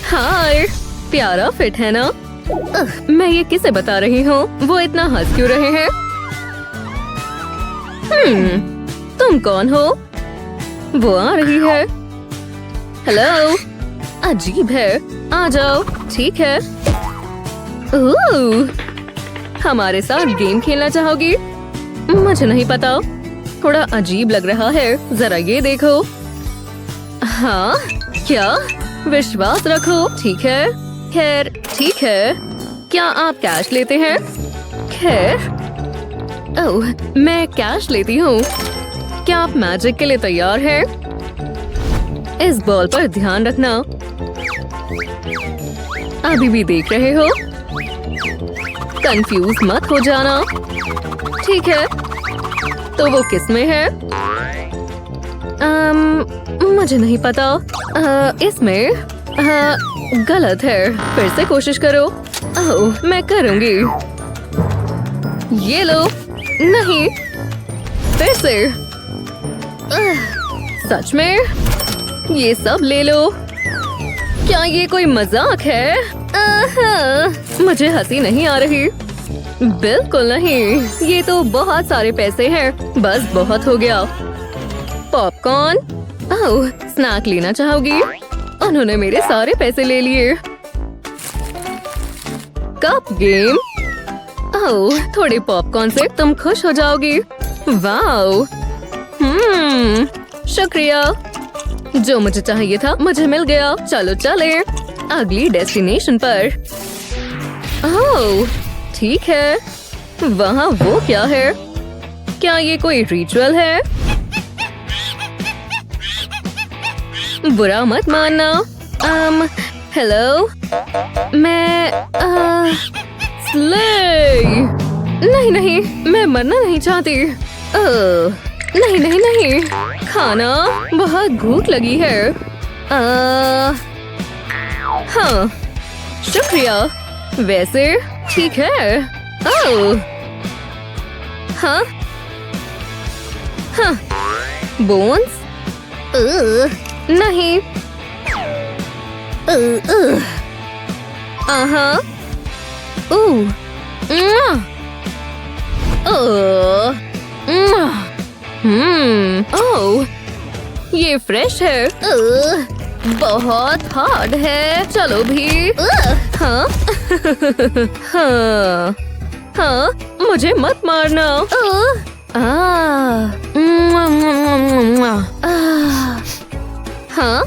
हाय, प्यारा फिट है ना? मैं ये किसे बता रही हूँ? वो इतना हंस क्यों रहे हैं? तुम कौन हो? वो आ रही है। हेलो, अजीब है। आ जाओ। ठीक है। हमारे साथ गेम खेलना चाहोगी? मुझे नहीं पता, थोड़ा अजीब लग रहा है। जरा ये देखो। हाँ क्या? विश्वास रखो। ठीक है। खैर ठीक है। क्या आप कैश लेते हैं? खैर, ओह मैं कैश लेती हूँ। क्या आप मैजिक के लिए तैयार हैं? इस बॉल पर ध्यान रखना। अभी भी देख रहे हो? कंफ्यूज मत हो जाना। ठीक है, तो वो किस में है? मुझे नहीं पता। इसमें गलत है। फिर से कोशिश करो। ओह मैं करूंगी। ये लो। नहीं, फिर से। सच में? ये सब ले लो। क्या ये कोई मजाक है? मुझे हंसी नहीं आ रही। बिल्कुल नहीं। ये तो बहुत सारे पैसे हैं। बस बहुत हो गया। पॉपकॉर्न। ओह स्नैक लेना चाहोगी? उन्होंने मेरे सारे पैसे ले लिए। Cup game. ओह थोड़े पॉपकॉर्न से तुम खुश हो जाओगी। वाओ। शुक्रिया। जो मुझे चाहिए था मुझे मिल गया। चलो चले अगली डेस्टिनेशन पर। ओह ठीक है। वहाँ वो क्या है? क्या ये कोई रिचुअल है? बुरा मत मानना। हेलो, मैं स्ले। नहीं नहीं, मैं मरना नहीं चाहती। नहीं नहीं नहीं, खाना, बहुत भूख लगी है। हाँ शुक्रिया। वैसे ठीक है। ओह हाँ हाँ, बोन्स। नहीं। ओह ये फ्रेश है। बहुत हार्ड है। चलो भी। हाँ हाँ हाँ, मुझे मत मारना। हाँ,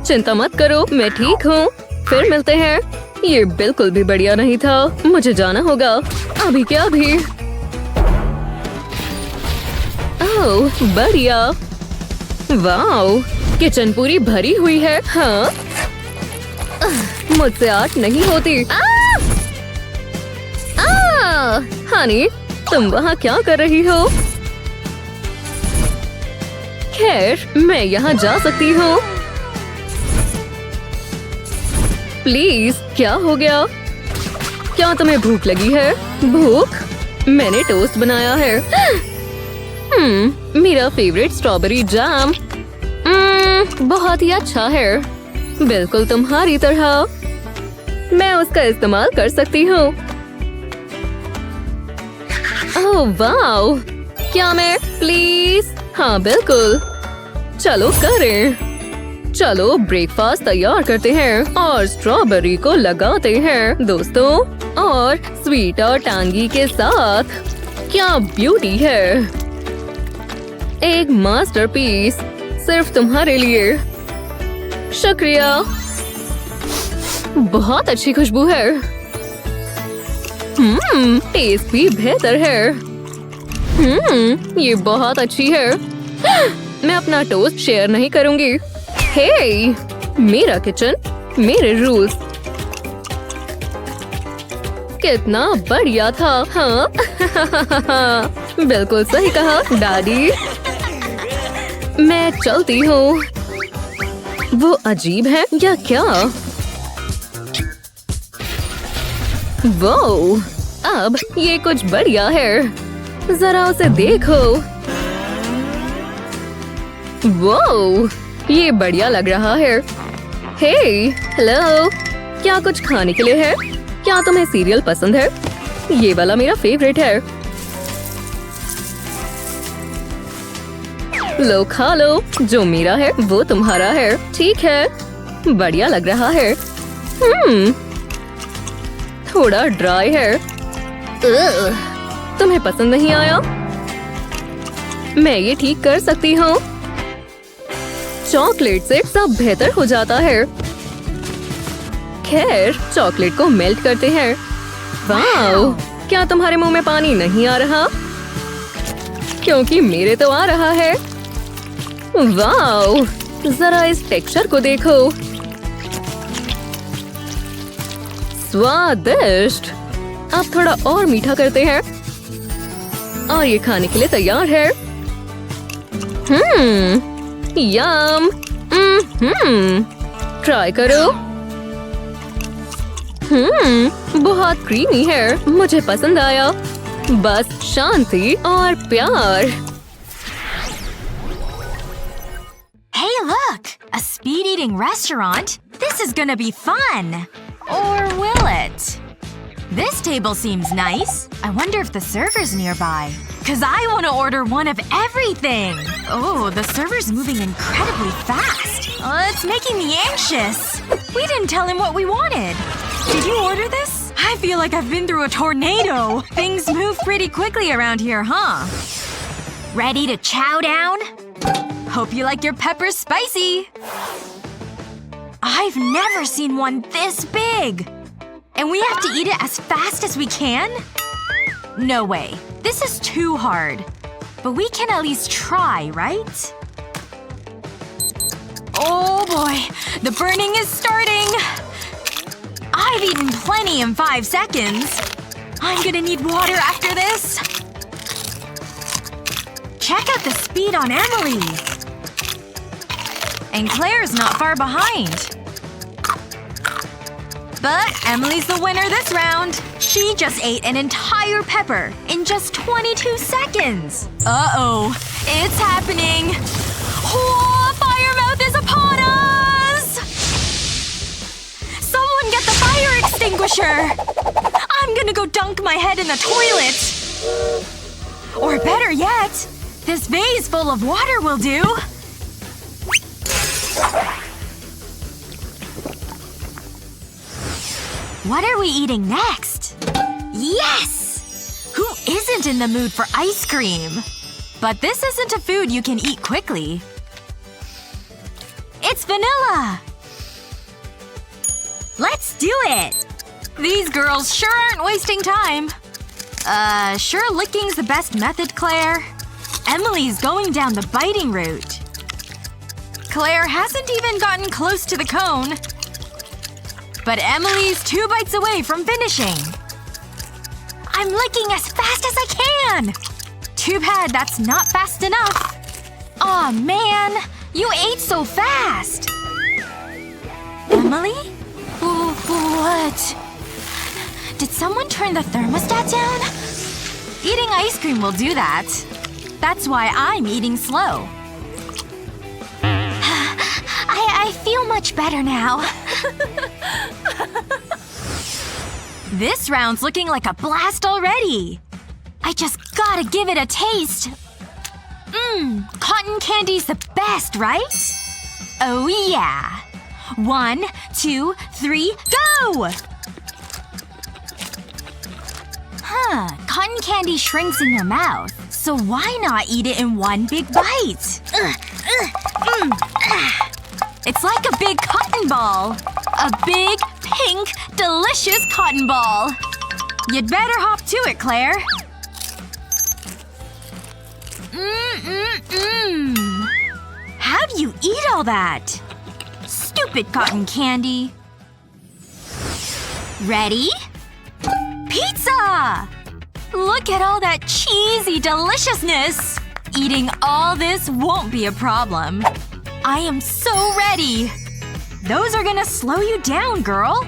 चिंता मत करो, मैं ठीक हूँ। फिर मिलते हैं। ये बिल्कुल भी बढ़िया नहीं था। मुझे जाना होगा। अभी क्या भी। ओह, बढ़िया। वाओ, किचन पूरी भरी हुई है। हाँ, मुझसे आर्ट नहीं होती। हनी, तुम वहाँ क्या कर रही हो? खैर, मैं यहाँ जा सकती हूँ। प्लीज, क्या हो गया? क्या तुम्हें भूख लगी है? भूख? मैंने टोस्ट बनाया है। मेरा फेवरेट स्ट्रॉबेरी जैम। बहुत ही अच्छा है, बिल्कुल तुम्हारी तरह। मैं उसका इस्तेमाल कर सकती हूँ। ओह वाओ, क्या मैं? प्लीज। हाँ बिल्कुल, चलो करें। चलो ब्रेकफास्ट तैयार करते हैं और स्ट्रॉबेरी को लगाते हैं दोस्तों, और स्वीट और टांगी के साथ। क्या ब्यूटी है, एक मास्टरपीस सिर्फ तुम्हारे लिए। शुक्रिया, बहुत अच्छी खुशबू है। टेस्ट भी बेहतर है। ये बहुत अच्छी है। मैं अपना टोस्ट शेयर नहीं करूंगी। हे, मेरा किचन, मेरे रूल्स। कितना बढ़िया था। हाँ बिल्कुल सही कहा डैडी। मैं चलती हूँ। वो अजीब है या क्या? वो, अब ये कुछ बढ़िया है। जरा उसे देखो। वो, ये बढ़िया लग रहा है। हे, हेलो, क्या कुछ खाने के लिए है? क्या तुम्हें सीरियल पसंद है? ये वाला मेरा फेवरेट है। लो खा लो, जो मेरा है वो तुम्हारा है। ठीक है, बढ़िया लग रहा है। थोड़ा ड्राई है। तुम्हें पसंद नहीं आया? मैं ये ठीक कर सकती हूँ। चॉकलेट से सब बेहतर हो जाता है। खैर, चॉकलेट को मेल्ट करते हैं। वाओ, क्या तुम्हारे मुंह में पानी नहीं आ रहा? क्योंकि मेरे तो आ रहा है। वाओ, जरा इस टेक्सचर को देखो। स्वादिष्ट। अब थोड़ा और मीठा करते हैं और ये खाने के लिए तैयार है। यम। ट्राई करो। बहुत क्रीमी है, मुझे पसंद आया। बस शांति और प्यार। Hey, look! A speed-eating restaurant? This is gonna be fun! Or will it? This table seems nice. I wonder if the server's nearby. 'Cause I want to order one of everything! Oh, the server's moving incredibly fast. It's making me anxious. We didn't tell him what we wanted. Did you order this? I feel like I've been through a tornado. Things move pretty quickly around here, huh? Ready to chow down? Hope you like your peppers spicy! I've never seen one this big! And we have to eat it as fast as we can? No way. This is too hard. But we can at least try, right? Oh boy, the burning is starting! I've eaten plenty in 5 seconds. I'm gonna need water after this. Check out the speed on Emily. And Claire's not far behind. But Emily's the winner this round. She just ate an entire pepper in just 22 seconds. Uh-oh. It's happening. Oh, Firemouth is upon us! Someone get the fire extinguisher! I'm gonna go dunk my head in the toilet. Or better yet, this vase full of water will do. What are we eating next? Yes! Who isn't in the mood for ice cream? But this isn't a food you can eat quickly. It's vanilla! Let's do it! These girls sure aren't wasting time. Sure licking's the best method, Claire. Emily's going down the biting route. Claire hasn't even gotten close to the cone. But Emily's 2 bites away from finishing. I'm licking as fast as I can! Too bad that's not fast enough. Aw, man! You ate so fast! Emily? What? Did someone turn the thermostat down? Eating ice cream will do that. That's why I'm eating slow. I feel much better now. This round's looking like a blast already. I just gotta give it a taste. Cotton candy's the best, right? Oh yeah. 1, 2, 3, go! Cotton candy shrinks in your mouth. So why not eat it in one big bite? It's like a big cotton ball. A big, pink, delicious cotton ball. You'd better hop to it, Claire. How do you eat all that? Stupid cotton candy. Ready? Pizza! Look at all that cheesy deliciousness! Eating all this won't be a problem. I am so ready! Those are gonna slow you down, girl!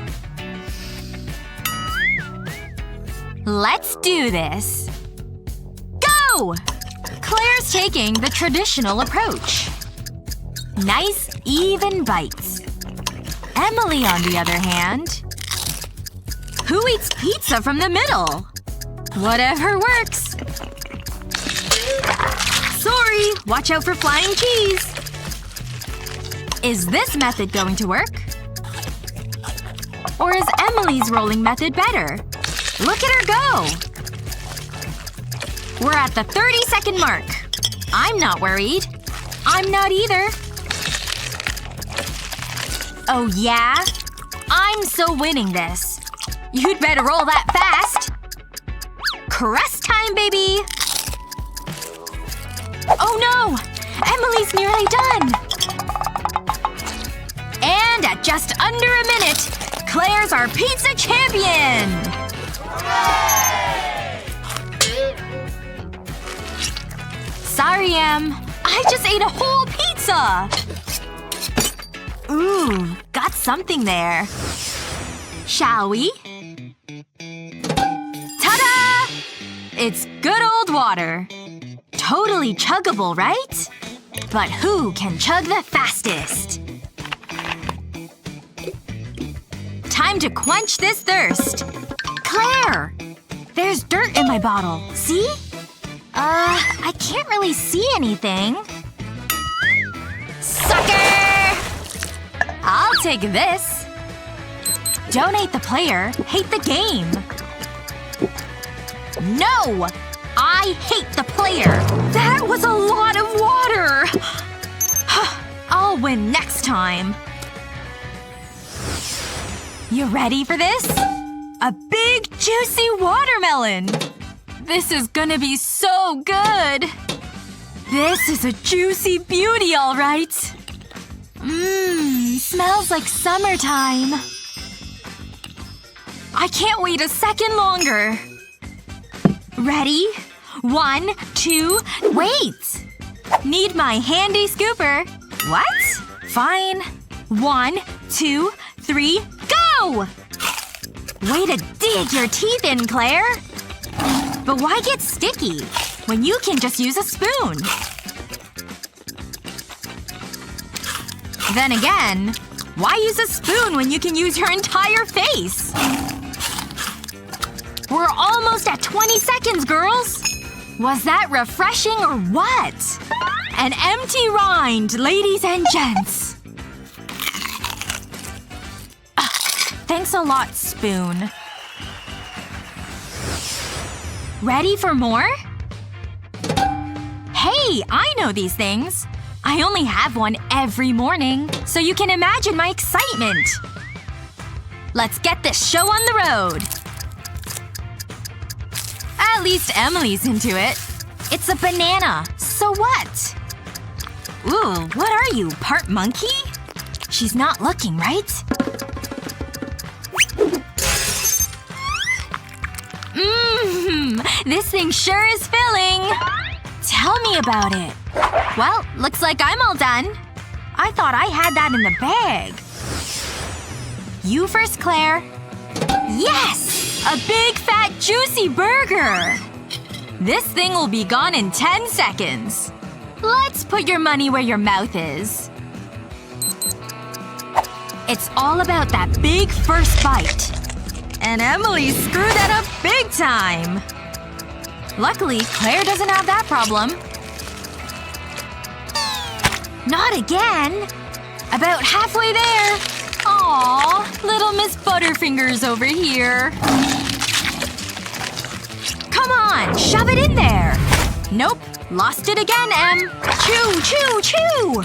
Let's do this. Go! Claire's taking the traditional approach. Nice, even bites. Emily, on the other hand… Who eats pizza from the middle? Whatever works. Sorry, watch out for flying cheese. Is this method going to work? Or is Emily's rolling method better? Look at her go! We're at the 30-second mark. I'm not worried. I'm not either. Oh yeah? I'm so winning this. You'd better roll that fast. Crust time, baby! Oh no! Emily's nearly done! And at just under a minute, Claire's our pizza champion! Sorry, Em. I just ate a whole pizza! Ooh, got something there. Shall we? Ta-da! It's good old water. Totally chuggable, right? But who can chug the fastest? Time to quench this thirst. Claire! There's dirt in my bottle. See? I can't really see anything. Sucker! I'll take this. Donate the player, hate the game. No! I hate the player! That was a lot of water! I'll win next time. You ready for this? A big, juicy watermelon! This is gonna be so good! This is a juicy beauty, alright! Smells like summertime. I can't wait a second longer. Ready? 1, 2… Wait! Need my handy scooper. What? Fine. 1, 2, 3, go! Way to dig your teeth in, Claire! But why get sticky when you can just use a spoon? Then again, why use a spoon when you can use your entire face? We're almost at 20 seconds, girls! Was that refreshing or what? An empty rind, ladies and gents. Thanks a lot, Spoon. Ready for more? Hey, I know these things. I only have one every morning, so you can imagine my excitement. Let's get this show on the road. At least Emily's into it. It's a banana. So what? Ooh, what are you, part monkey? She's not looking, right? This thing sure is filling. Tell me about it. Well, looks like I'm all done. I thought I had that in the bag. You first, Claire. Yes! A big fat juicy burger! This thing will be gone in 10 seconds. Let's put your money where your mouth is. It's all about that big first bite. And Emily screwed that up big time. Luckily, Claire doesn't have that problem. Not again! About halfway there. Aww, little Miss Butterfingers over here. Come on, shove it in there! Nope, lost it again, Em. Chew, chew, chew!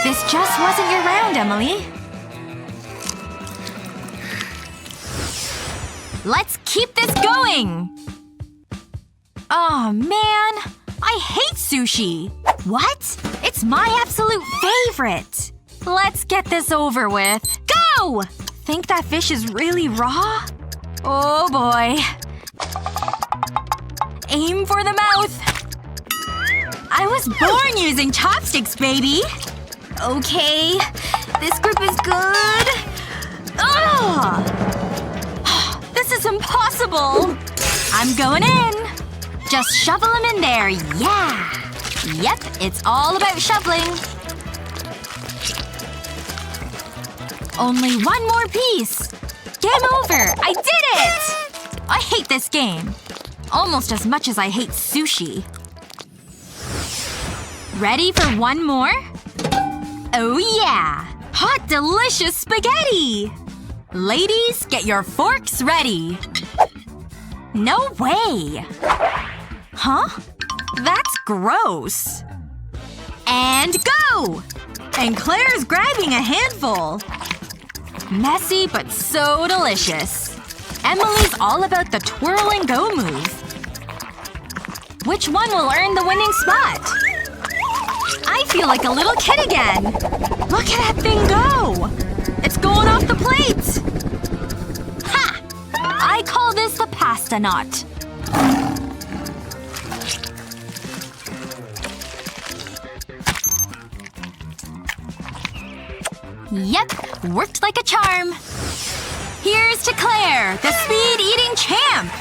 This just wasn't your round, Emily. Let's keep this going! Oh man, I hate sushi! What? It's my absolute favorite! Let's get this over with. Go! Think that fish is really raw? Oh boy. Aim for the mouth. I was born using chopsticks, baby! Okay. This grip is good. Ugh! This is impossible! I'm going in! Just shovel them in there, yeah! Yep, it's all about shoveling. Only one more piece! Game over! I did it! I hate this game. Almost as much as I hate sushi. Ready for one more? Oh yeah! Hot delicious spaghetti! Ladies, get your forks ready. No way! Huh? That's gross. And go! And Claire's grabbing a handful. Messy but so delicious. Emily's all about the twirl and go move. Which one will earn the winning spot? I feel like a little kid again. Look at that thing go! It's going off the plate! Ha! I call this the pasta knot. Yep, worked like a charm. Here's to Claire, the speed-eating champ!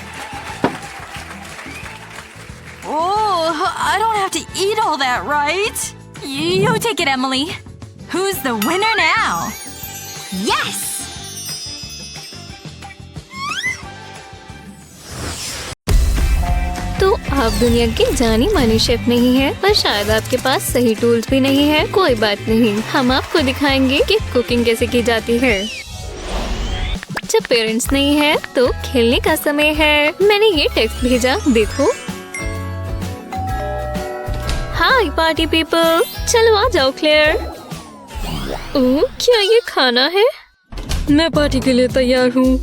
Oh, I don't have to eat all that, right? You take it, Emily. Who's the winner now? Yes! तो आप दुनिया के जानी मानी chef नहीं हैं, पर शायद आपके पास सही टूल्स भी नहीं है। कोई बात नहीं, हम आपको दिखाएंगे कि कुकिंग कैसे की जाती है। जब पेरेंट्स नहीं है तो खेलने का समय है। मैंने ये टेक्स्ट भेजा, देखो। हाय पार्टी पीपल, चलो आ जाओ क्लेयर। ओह, क्या ये खाना है? मैं पार्टी के लिए तैयार हूँ।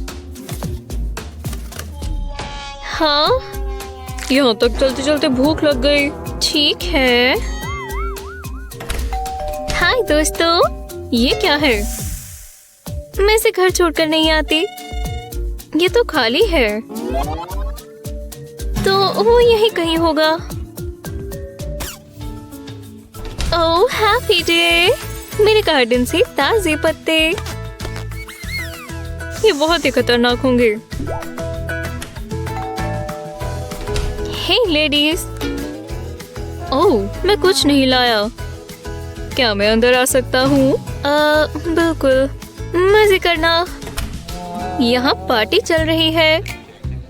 हाँ, यहाँ तक चलते चलते भूख लग गई। ठीक है। हाय दोस्तों, ये क्या है? मैं इसे घर छोड़कर नहीं आती। ये तो खाली है। तो वो यही कहीं होगा। ओह हैप्पी डे, मेरे गार्डन से ताजे पत्ते। ये बहुत ही खतरनाक होंगे। हे लेडीज। ओह, मैं कुछ नहीं लाया। क्या मैं अंदर आ सकता हूँ? बिल्कुल, मजे करना। यहाँ पार्टी चल रही है,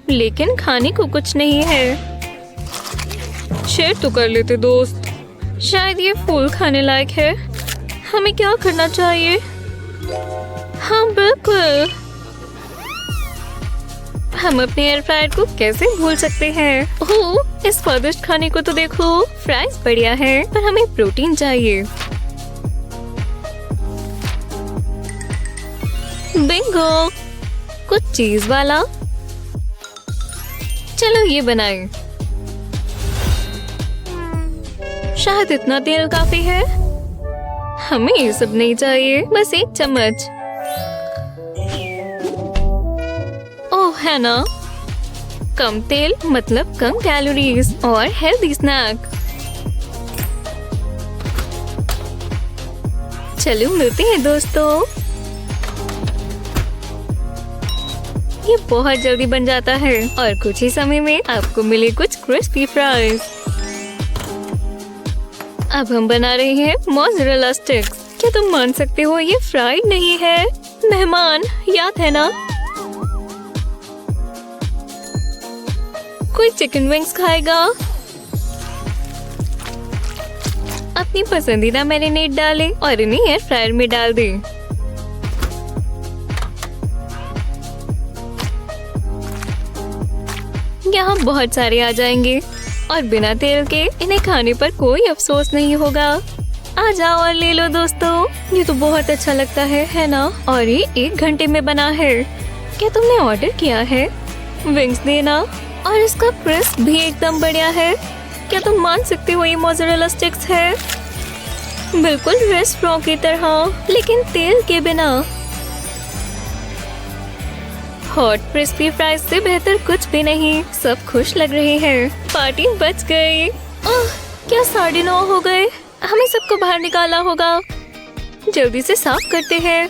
लेकिन खाने को कुछ नहीं है। शेयर तो कर लेते दोस्त। शायद ये फूल खाने लायक है। हमें क्या करना चाहिए? हाँ बिल्कुल, हम अपने एयर फ्रायर को कैसे भूल सकते हैं। ओह, इस स्वादिष्ट खाने को तो देखो, फ्राइज बढ़िया है पर हमें प्रोटीन चाहिए। बिंगो, कुछ चीज वाला। चलो ये बनाएं। शायद इतना तेल काफी है। हमें ये सब नहीं चाहिए, बस एक चम्मच। ओह है ना, कम तेल मतलब कम कैलोरीज और हेल्दी स्नैक। चलो मिलते हैं दोस्तों। ये बहुत जल्दी बन जाता है और कुछ ही समय में आपको मिले कुछ क्रिस्पी फ्राइज। अब हम बना रहे हैं मोज़रेला स्टिक्स। क्या तुम मान सकते हो ये फ्राइड नहीं है? मेहमान, याद है ना? कोई चिकन विंग्स खाएगा? अपनी पसंदीदा मैरिनेड डालें और इन्हें एयर फ्रायर में डाल दें। यहाँ बहुत सारे आ जाएंगे और बिना तेल के इन्हें खाने पर कोई अफसोस नहीं होगा। आ जाओ और ले लो दोस्तों। ये तो बहुत अच्छा लगता है ना? और ये 1 घंटे में बना है। क्या तुमने ऑर्डर किया है? विंग्स देना, और इसका क्रिस्प भी एकदम बढ़िया है। क्या तुम मान सकते हो ये मोज़रेला स्टिक्स है? बिल्कुल रेस्टोरेंट की तरह, लेकिन तेल के बिना। हॉट क्रिस्पी फ्राइज से बेहतर कुछ भी नहीं। सब खुश लग रहे हैं। पार्टी बच गई। ओह, क्या 9:30 हो गए? हमें सबको बाहर निकालना होगा। जल्दी से साफ करते हैं।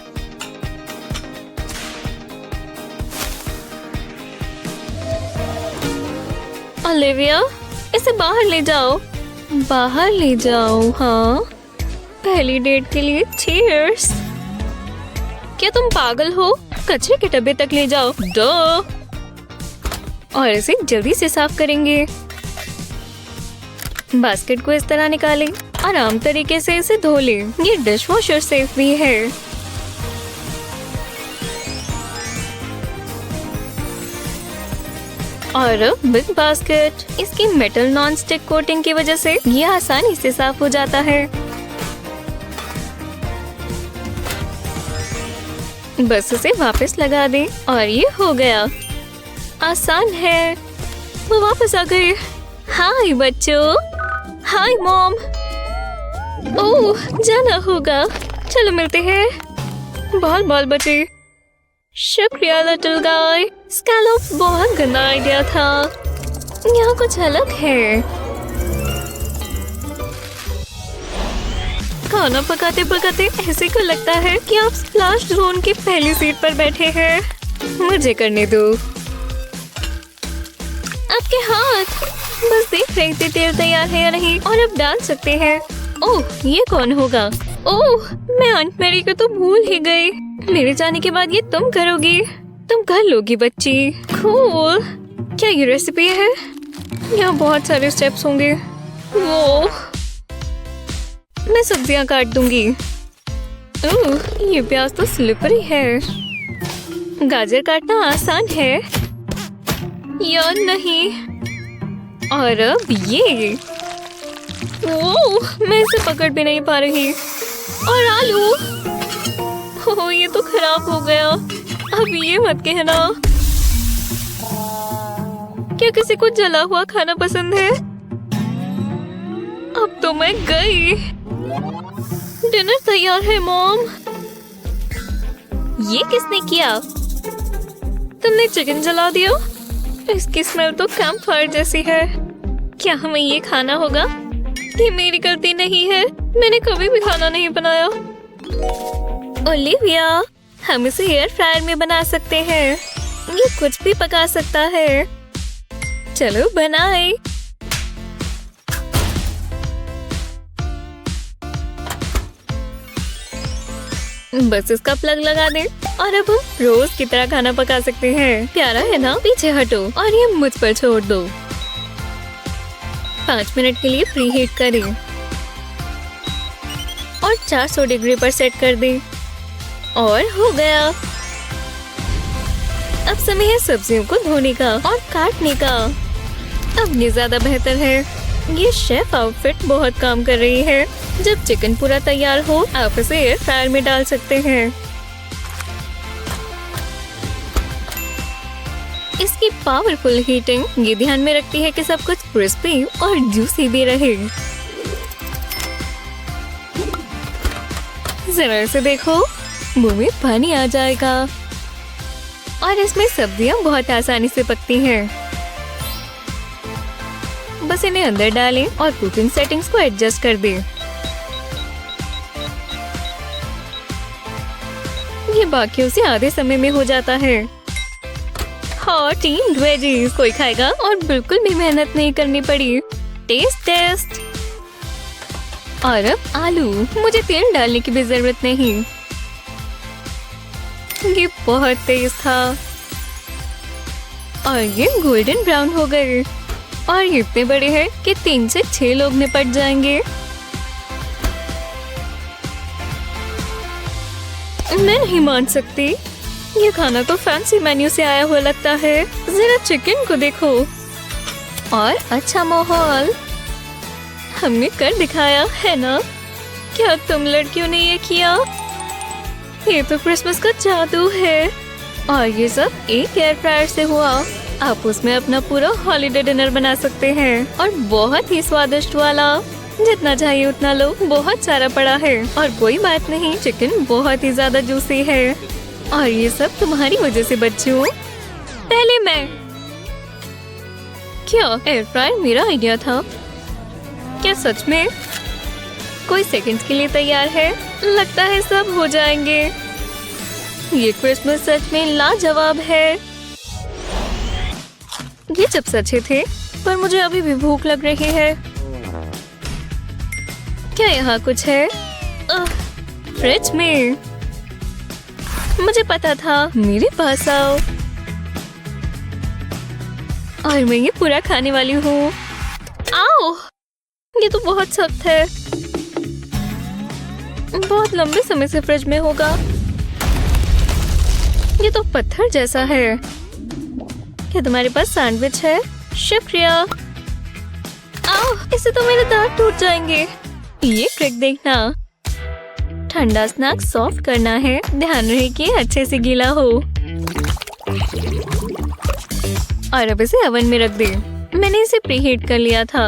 ओलिविया, इसे बाहर ले जाओ। बाहर ले जाओ। हाँ, पहली डेट के लिए चीयर्स। क्या तुम पागल हो? कचरे के डब्बे तक ले जाओ। दो, और इसे जल्दी से साफ करेंगे। बास्केट को इस तरह निकालें, आराम तरीके से इसे धो लें। ये डिशवॉशर सेफ भी है। और अब बिग बास्केट। इसकी मेटल नॉन स्टिक कोटिंग की वजह से ये आसानी से साफ हो जाता है। बस इसे वापस लगा दें और ये हो गया। आसान है। वो वापस आ गए। हाय बच्चों। Hi mom. ओह, जाना होगा। चलो मिलते हैं। बहुत बहुत बचे। शुक्रिया लिटिल गाय। स्कैलोप्स बहुत गंदा आइडिया था। यहाँ कुछ अलग है। खाना पकाते पकाते ऐसे को लगता है कि आप स्प्लैश जोन की पहली सीट पर बैठे हैं। मुझे करने दो। आपके हाथ। बस देख रहे थे तेल तैयार है या नहीं, और अब डाल सकते हैं। ओह, ये कौन होगा? ओह, मैं आंट मैरी को तो भूल ही गई। मेरे जाने के बाद ये तुम करोगी। तुम कर लोगी बच्ची। कूल। क्या ये रेसिपी है? यहाँ बहुत सारे स्टेप्स होंगे। वो मैं सब्जियां काट दूंगी। ओह, ये प्याज तो स्लिपरी है। गाजर काटना आसान है या नहीं? और अब ये। ओह, मैं इसे पकड़ भी नहीं पा रही। और आलू। ओह, ये तो खराब हो गया। अब ये मत कहना। क्या किसी को जला हुआ खाना पसंद है? अब तो मैं गई। डिनर तैयार है मॉम। ये किसने किया? तुमने चिकन जला दिया? इसकी स्मेल तो कैंप फायर जैसी है। क्या हमें ये खाना होगा? ये मेरी गलती नहीं है। मैंने कभी भी खाना नहीं बनाया। ओलिविया, हम इसे एयर फ्रायर में बना सकते हैं। ये कुछ भी पका सकता है। चलो बनाए। बस इसका प्लग लगा दें और अब हम रोज की तरह खाना पका सकते हैं। प्यारा है ना? पीछे हटो और ये मुझ पर छोड़ दो। 5 मिनट के लिए प्री हीट करें और 400 डिग्री पर सेट कर दें। और हो गया। अब समय है सब्जियों को धोने का और काटने का। अब ये ज्यादा बेहतर है। ये शेफ आउटफिट बहुत काम कर रही है। जब चिकन पूरा तैयार हो आप इसे एयर फ्रायर में डाल सकते हैं। इसकी पावरफुल हीटिंग ये ध्यान में रखती है कि सब कुछ क्रिस्पी और जूसी भी रहे। जरा इसे देखो, मुंह में पानी आ जाएगा। और इसमें सब्जियां बहुत आसानी से पकती हैं। बस इन्हें अंदर डालें और कुकिंग सेटिंग्स को एडजस्ट कर दें। ये बाकियों से आधे समय में हो जाता है। हॉट टीम्ड वेजीज कोई खाएगा और बिल्कुल भी मेहनत नहीं करनी पड़ी। टेस्ट। और अब आलू, मुझे तेल डालने की भी जरूरत नहीं। ये बहुत तेज था और ये गोल्डन ब्राउन हो गए। और ये इतने बड़े हैं कि 3 से 6 लोग निपट जाएंगे। मैं नहीं मान सकती, ये खाना तो फैंसी मेन्यू से आया हुआ लगता है। जरा चिकन को देखो और अच्छा माहौल। हमने कर दिखाया है ना? क्या तुम लड़कियों ने ये किया? ये तो क्रिसमस का जादू है। और ये सब एक एयर फ्रायर से हुआ। आप उसमें अपना पूरा हॉलिडे डिनर बना सकते हैं। और बहुत ही स्वादिष्ट वाला। जितना चाहिए उतना लो, बहुत सारा पड़ा है। और कोई बात नहीं, चिकन बहुत ही ज्यादा जूसी है। और ये सब तुम्हारी वजह से बच्चों। पहले मैं। क्या एयर फ्रायर मेरा आइडिया था? क्या सच में? कोई सेकंड्स के लिए तैयार है। लगता है सब हो जाएंगे। ये क्रिसमस सच में लाजवाब है। ये चिप्स अच्छे थे, पर मुझे अभी भी भूख लग रही है। क्या यहाँ कुछ है? फ्रिज में। मुझे पता था, मेरे पास आओ। और मैं ये पूरा खाने वाली हूँ। आओ, ये तो बहुत सख्त है। बहुत लंबे समय से फ्रिज में होगा। ये तो पत्थर जैसा है। क्या तुम्हारे पास सैंडविच है? शुक्रिया। आओ, इससे तो मेरे दांत टूट जाएंगे। ये ट्रिक देखना। ठंडा स्नैक सॉफ्ट करना है। ध्यान रहे कि अच्छे से गीला हो। और अब इसे ओवन में रख दे। मैंने इसे प्रीहीट कर लिया था।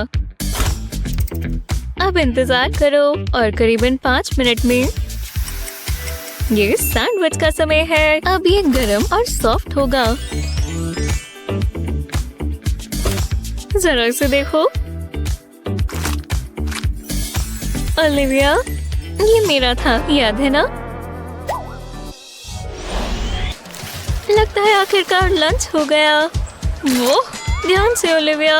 अब इंतजार करो और करीबन 5 मिनट में ये सैंडविच का समय है। अब ये गरम और सॉफ्ट होगा। जरा इसे देखो। ओलिविया, ये मेरा था, याद है ना? लगता है आखिरकार लंच हो गया। वो ध्यान से ओलिविया।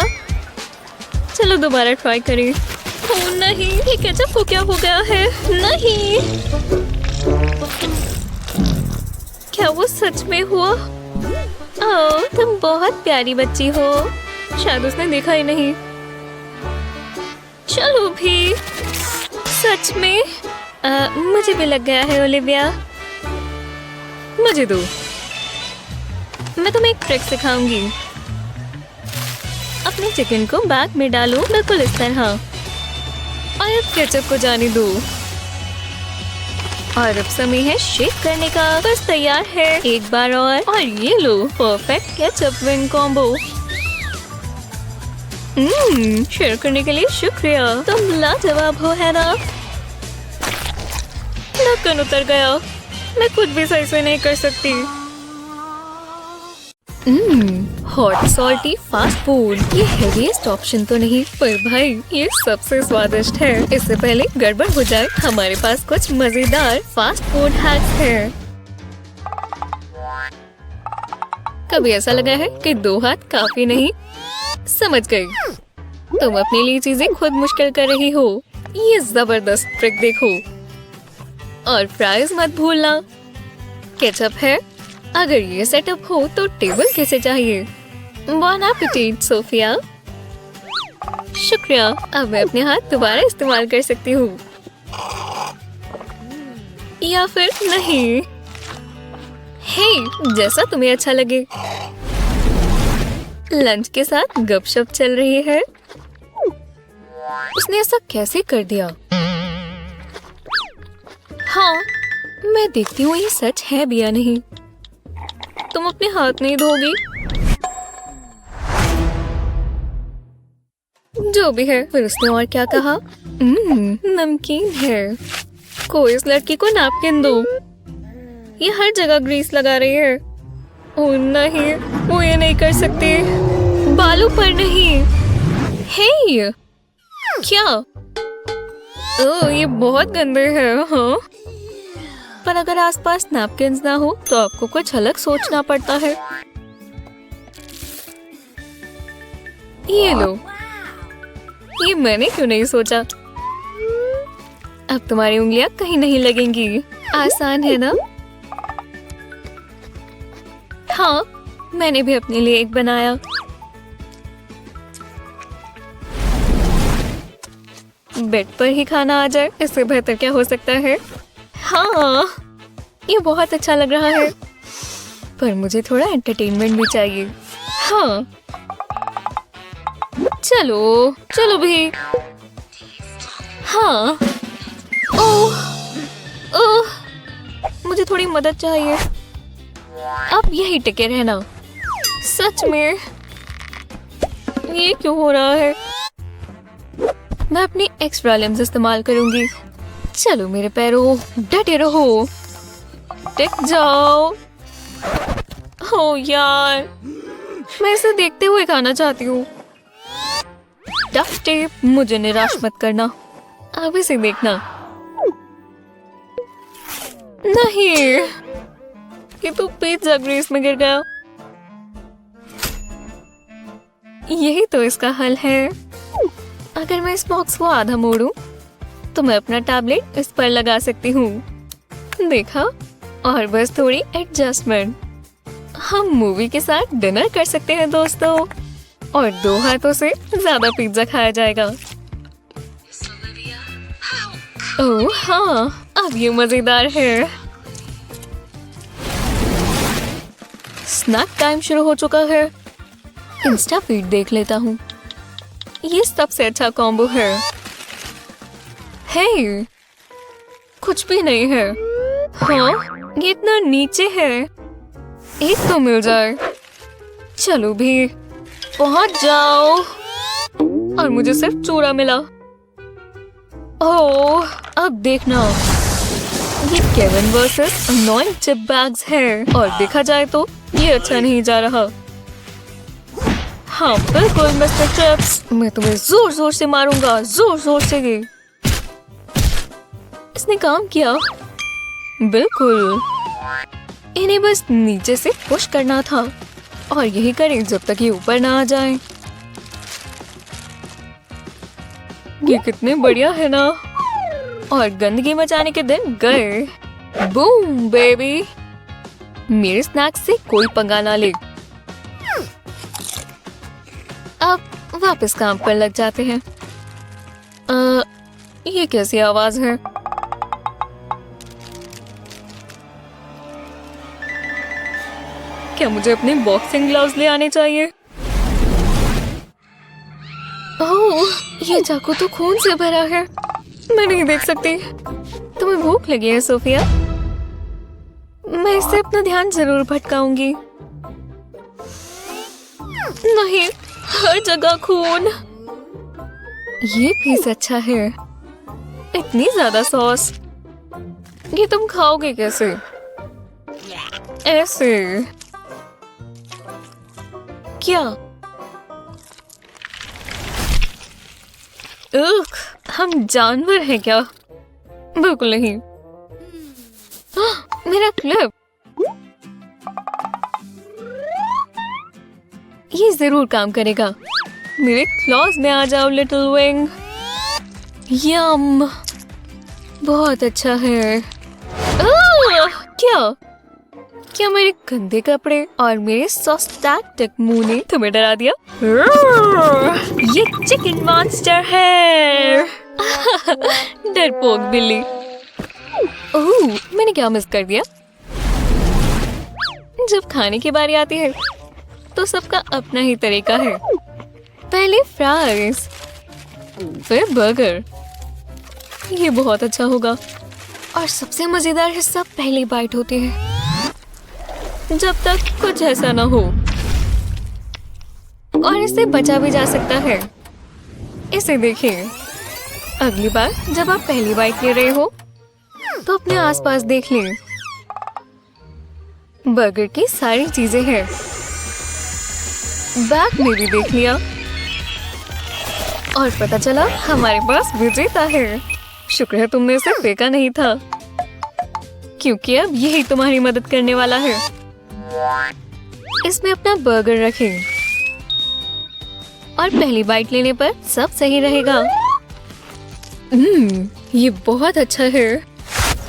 चलो दोबारा ट्राई करें। ओह नहीं, ये केचप को क्या हो गया है? नहीं, क्या वो सच में हुआ? ओह, तुम बहुत प्यारी बच्ची हो। शायद उसने देखा ही नहीं। चलो भी। सच में? मुझे भी लग गया है ओलिविया। मुझे दो। मैं तुम्हें एक ट्रिक सिखाऊंगी। अपने चिकन को बैग में डालो, बिल्कुल इस तरह। और अब केचप को जाने दो। और अब समय है शेक करने का। बस तैयार है। एक बार और ये लो, perfect ketchup wing combo. Share करने के लिए शुक्रिया। तुम लाजवाब हो, है ना? ढक्कन उतर गया। मैं कुछ भी सही से नहीं कर सकती। Hot salty fast food. ये हेवीएस्ट ऑप्शन तो नहीं, पर भाई ये सबसे स्वादिष्ट है। इससे पहले गड़बड़ हो जाए, हमारे पास कुछ मजेदार फास्ट फूड हैक्स हैं। कभी ऐसा लगा है कि 2 हाथ काफी नहीं? समझ गई। तुम अपने लिए चीजें खुद मुश्किल कर रही हो। ये जबरदस्त ट्रिक देखो। और फ्राइज मत भूलना। केचप है। अगर ये सेटअप हो तो टेबल कैसे चाहिए? बॉन एपेटाइट सोफिया। शुक्रिया। अब मैं अपने हाथ दोबारा इस्तेमाल कर सकती हूँ। या फिर नहीं। हे, जैसा तुम्हें अच्छा लगे। लंच के साथ गपशप चल रही है। उसने ऐसा कैसे कर दिया? हाँ, मैं देखती हूँ ये सच है भी या नहीं। तुम अपने हाथ नहीं धोगी? जो भी है, फिर उसने और क्या कहा? नमकीन है। कोई इस लड़की को नैपकिन दो। ये हर जगह ग्रीस लगा रही है। ओह नहीं, वो ये नहीं कर सकती। बालों पर नहीं। हे, क्या? ओह, ये बहुत गंदे हैं। हाँ, पर अगर आसपास नैपकिन्स ना हो तो आपको कुछ अलग सोचना पड़ता है। ये लो। ये मैंने क्यों नहीं सोचा? अब तुम्हारी उंगलियां कहीं नहीं लगेंगी। आसान है ना? हाँ, मैंने भी अपने लिए एक बनाया। बेड पर ही खाना आ जाए, इससे बेहतर क्या हो सकता है? हाँ, ये बहुत अच्छा लग रहा है, पर मुझे थोड़ा एंटरटेनमेंट भी चाहिए। हाँ, चलो चलो भी। हाँ, ओह ओह, मुझे थोड़ी मदद चाहिए। अब यही टिके रहना। सच में ये क्यों हो रहा है? मैं अपनी एक्स्ट्रा लिम्स इस्तेमाल करूंगी। चलो मेरे पैरों, डटे रहो। टिक जाओ। हो यार, मैं इसे देखते हुए खाना चाहती हूँ। डक टेप, मुझे निराश मत करना। अब इसे देखना। नहीं, ये तो पिज्जा ग्रीस में गिर गया। यही तो इसका हल है। अगर मैं इस बॉक्स को आधा मोड़ूं, तो मैं अपना टैबलेट इस पर लगा सकती हूँ। देखा? और बस थोड़ी एडजस्टमेंट। हम मूवी के साथ डिनर कर सकते हैं दोस्तों, और 2 हाथों से ज्यादा पिज्जा खाया जाएगा। ओह हाँ, अब ये मजेदार है। स्नैक टाइम शुरू हो चुका है। इंस्टा फीड देख लेता हूँ। ये सबसे अच्छा कॉम्बो है। हे, कुछ भी नहीं है। हाँ, ये इतना नीचे है। एक तो मिल जाए। चलो भी, पहुंच जाओ। और मुझे सिर्फ चूरा मिला। ओह, अब देखना। ये Kevin versus annoying chip bags है, और देखा जाए तो ये अच्छा नहीं जा रहा। हाँ बिल्कुल मिस्टर चिप्स, मैं तुम्हें जोर जोर से मारूंगा, जोर जोर से। इसने काम किया। बिल्कुल, इन्हें बस नीचे से पुश करना था, और यही करें जब तक ये ऊपर ना आ जाए। ये कितने बढ़िया है ना? और गंदगी मचाने के दिन गए। बूम बेबी, मेरे स्नैक्स से कोई पंगा ना ले। अब वापस काम पर लग जाते हैं। ये कैसी आवाज है? क्या मुझे अपने बॉक्सिंग ग्लव्स ले आने चाहिए? ओह, ये चाकू तो खून से भरा है। मैं नहीं देख सकती। तुम्हें भूख लगी है सोफिया? मैं इससे अपना ध्यान जरूर भटकाऊंगी। नहीं, हर जगह खून। ये पीस अच्छा है। इतनी ज्यादा सॉस। ये तुम खाओगे कैसे? ऐसे? क्या? हम जानवर हैं क्या? बिल्कुल नहीं। मेरा क्लिप। ये जरूर काम करेगा। मेरे क्लॉज में आ जाओ लिटिल विंग। यम, बहुत अच्छा है। क्या मेरे गंदे कपड़े और मेरे सॉस्टैक्टिक मुंह ने तुम्हें डरा दिया? ये चिकन मॉन्स्टर है। डरपोक बिल्ली। ओह, मैंने क्या मिस कर दिया? जब खाने की बारी आती है तो सबका अपना ही तरीका है। पहले फ्राइज, फिर बर्गर। ये बहुत अच्छा होगा। और सबसे मजेदार हिस्सा पहली बाइट होती है, जब तक कुछ ऐसा ना हो। और इसे बचा भी जा सकता है। इसे देखिए। अगली बार जब आप पहली बाइट ले रहे हो तो अपने आसपास देख लें। बर्गर की सारी चीजें हैं। बैग में भी देख लिया और पता चला हमारे पास विजेता है। शुक्र है तुमने इसे फेंका नहीं था, क्योंकि अब यही तुम्हारी मदद करने वाला है। इसमें अपना बर्गर रखें और पहली बाइट लेने पर सब सही रहेगा। ये बहुत अच्छा है।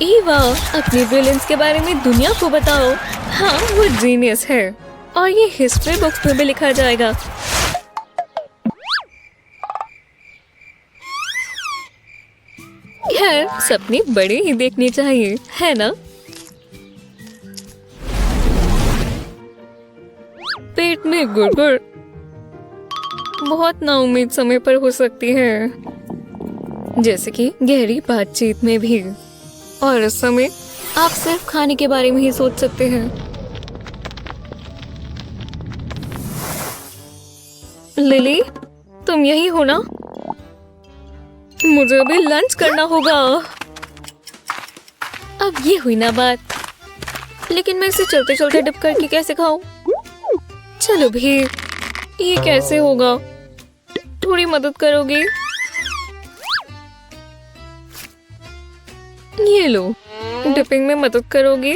ईवा, अपनी ब्रिलियंस के बारे में दुनिया को बताओ। हाँ, वो जीनियस है और ये हिस्ट्री बुक्स में भी लिखा जाएगा। खैर, सपने बड़े ही देखने चाहिए, है ना? पेट में गुड़गुड़ बहुत नाउम्मीद समय पर हो सकती है, जैसे कि गहरी बातचीत में भी। और इस समय आप सिर्फ खाने के बारे में ही सोच सकते हैं। लिली, तुम यही हो ना? मुझे अभी लंच करना होगा। अब ये हुई ना बात। लेकिन मैं इसे चलते चलते डिप करके कैसे खाऊं? चलो भी, ये कैसे होगा? थोड़ी मदद करोगे? ये लो, डिपिंग में मदद करोगी?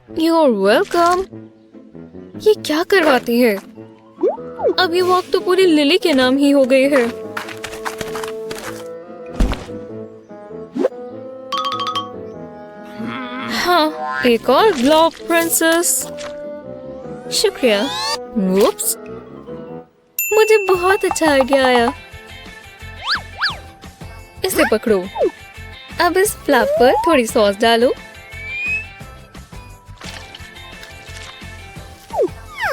You're welcome। ये क्या करवाती है? अब ये वॉक तो पूरी लिली के नाम ही हो गई है। हाँ, एक और ग्लोब प्रिंसेस। शुक्रिया। वुप्स, मुझे बहुत अच्छा आइडिया आया। इसे पकड़ो। अब इस फ्लैप पर थोड़ी सॉस डालो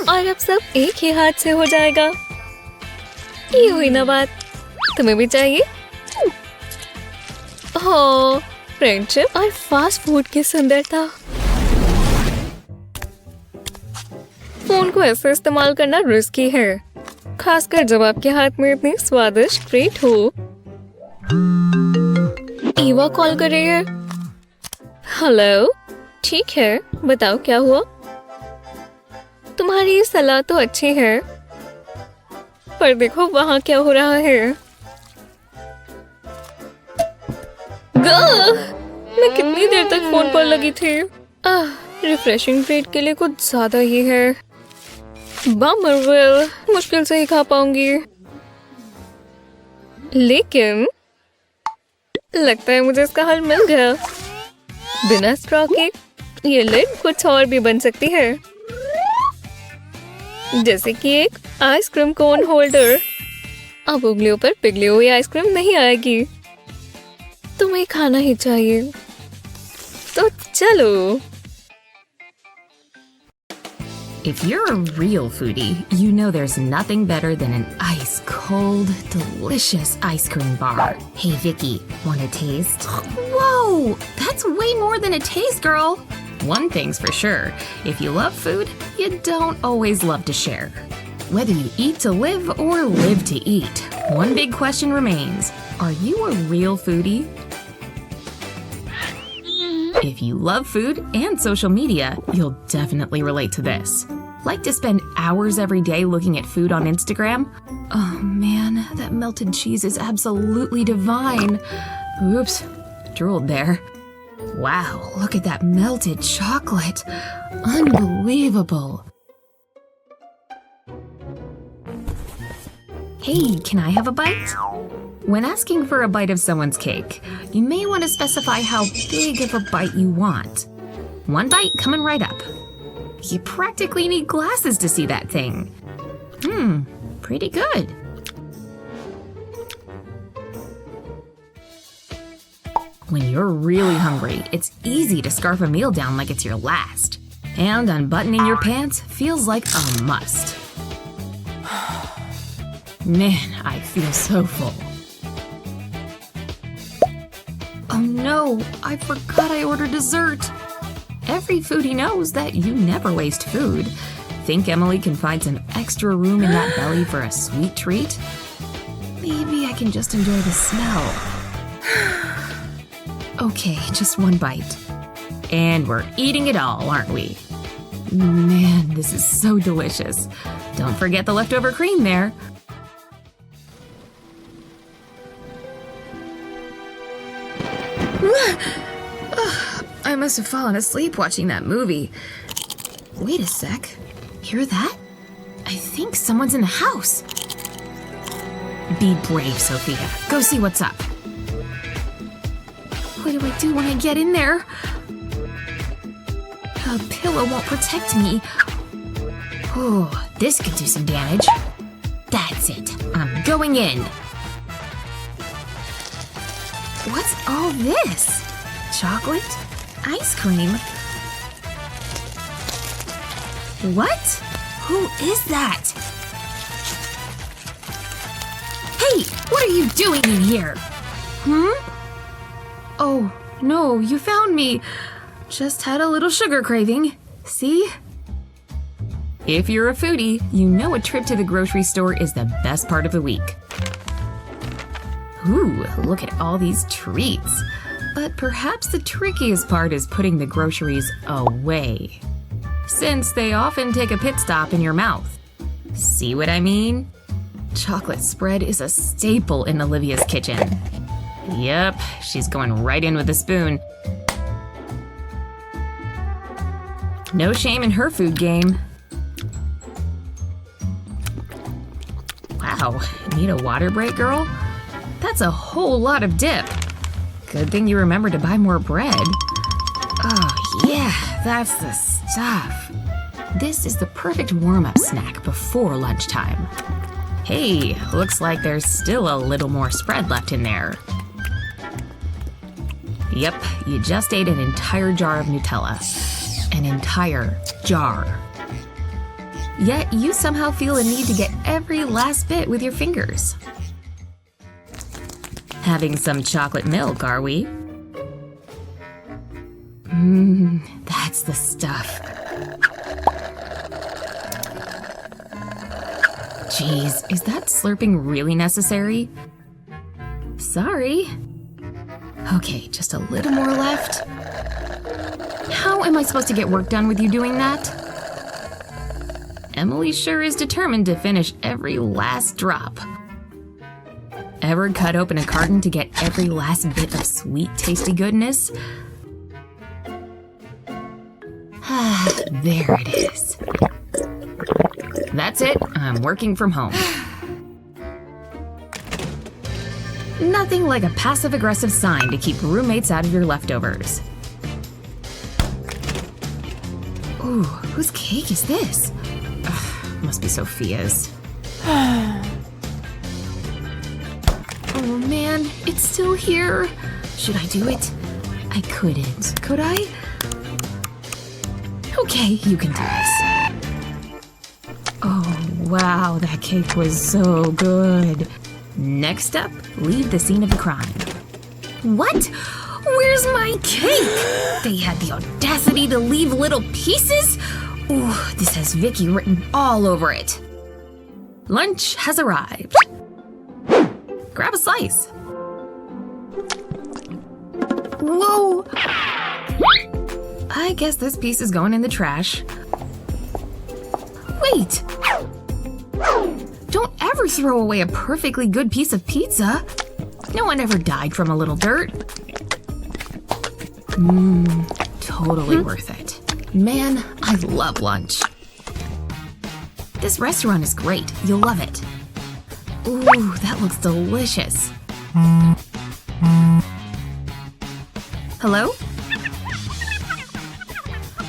और अब सब एक ही हाथ से हो जाएगा। ये हुई ना बात। तुम्हें भी चाहिए? हो, फ्रेंडशिप और फास्ट फूड की सुंदरता। फोन को ऐसे इस्तेमाल करना रिस्की है, खासकर जब आपके हाथ में इतनी स्वादिष्ट ट्रीट हो। ईवा कॉल कर रही है। हेलो, ठीक है, बताओ क्या हुआ? तुम्हारी सलाह तो अच्छी है, पर देखो वहाँ क्या हो रहा है। मैं कितनी देर तक फोन पर लगी थी। रिफ्रेशिंग ट्रीट के लिए कुछ ज्यादा ही है। बमर, मुश्किल से ही खा पाऊंगी। लेकिन लगता है मुझे इसका हल मिल गया। बिना स्ट्रॉ के ये लिड कुछ और भी बन सकती है, जैसे कि एक आइसक्रीम कोन होल्डर। अब उंगलियों पर पिघली हुई आइसक्रीम नहीं आएगी। तुम्हें खाना ही चाहिए, तो चलो। If you're a real foodie, you know there's nothing better than an ice-cold, delicious ice cream bar. Hey, Vicky, want a taste? Whoa! That's way more than a taste, girl! One thing's for sure, if you love food, you don't always love to share. Whether you eat to live or live to eat, one big question remains. Are you a real foodie? If you love food and social media, you'll definitely relate to this. Like to spend hours every day looking at food on Instagram? Oh man, that melted cheese is absolutely divine. Oops, drooled there. Wow, look at that melted chocolate. Unbelievable. Hey, can I have a bite? When asking for a bite of someone's cake, you may want to specify how big of a bite you want. One bite coming right up. You practically need glasses to see that thing. Pretty good. When you're really hungry, it's easy to scarf a meal down like it's your last. And unbuttoning your pants feels like a must. Man, I feel so full. Oh no, I forgot I ordered dessert. Every foodie knows that you never waste food. Think Emily can find some extra room in that belly for a sweet treat? Maybe I can just enjoy the smell. Okay, just one bite. And we're eating it all, aren't we? Man, this is so delicious. Don't forget the leftover cream there. I must have fallen asleep watching that movie. Wait a sec. Hear that? I think someone's in the house. Be brave, Sophia. Go see what's up. What do I do when I get in there? A pillow won't protect me. Oh, this could do some damage. That's it. I'm going in. What's all this? Chocolate? Ice cream? What? Who is that? Hey, what are you doing in here? Oh, no, you found me. Just had a little sugar craving. See? If you're a foodie, you know a trip to the grocery store is the best part of the week. Ooh, look at all these treats. But perhaps the trickiest part is putting the groceries away, since they often take a pit stop in your mouth. See what I mean? Chocolate spread is a staple in Olivia's kitchen. Yep, she's going right in with a spoon. No shame in her food game. Wow, need a water break, girl? That's a whole lot of dip. Good thing you remembered to buy more bread. Oh yeah, that's the stuff. This is the perfect warm-up snack before lunchtime. Hey, looks like there's still a little more spread left in there. Yep, you just ate an entire jar of Nutella. An entire jar. Yet you somehow feel a need to get every last bit with your fingers. Having some chocolate milk, are we? That's the stuff. Jeez, is that slurping really necessary? Sorry. Okay, just a little more left. How am I supposed to get work done with you doing that? Emily sure is determined to finish every last drop. Ever cut open a carton to get every last bit of sweet, tasty goodness? There it is. That's it, I'm working from home. Nothing like a passive-aggressive sign to keep roommates out of your leftovers. Ooh, whose cake is this? Ugh, must be Sophia's. Oh man, it's still here. Should I do it? I couldn't. Could I? Okay, you can do this. Oh, wow, that cake was so good. Next up, leave the scene of the crime. What? Where's my cake? They had the audacity to leave little pieces? Ooh, this has Vicky written all over it. Lunch has arrived. Grab a slice. Whoa! I guess this piece is going in the trash. Wait! Don't ever throw away a perfectly good piece of pizza. No one ever died from a little dirt. Totally worth it. Man, I love lunch. This restaurant is great. You'll love it. Ooh, that looks delicious. Hello?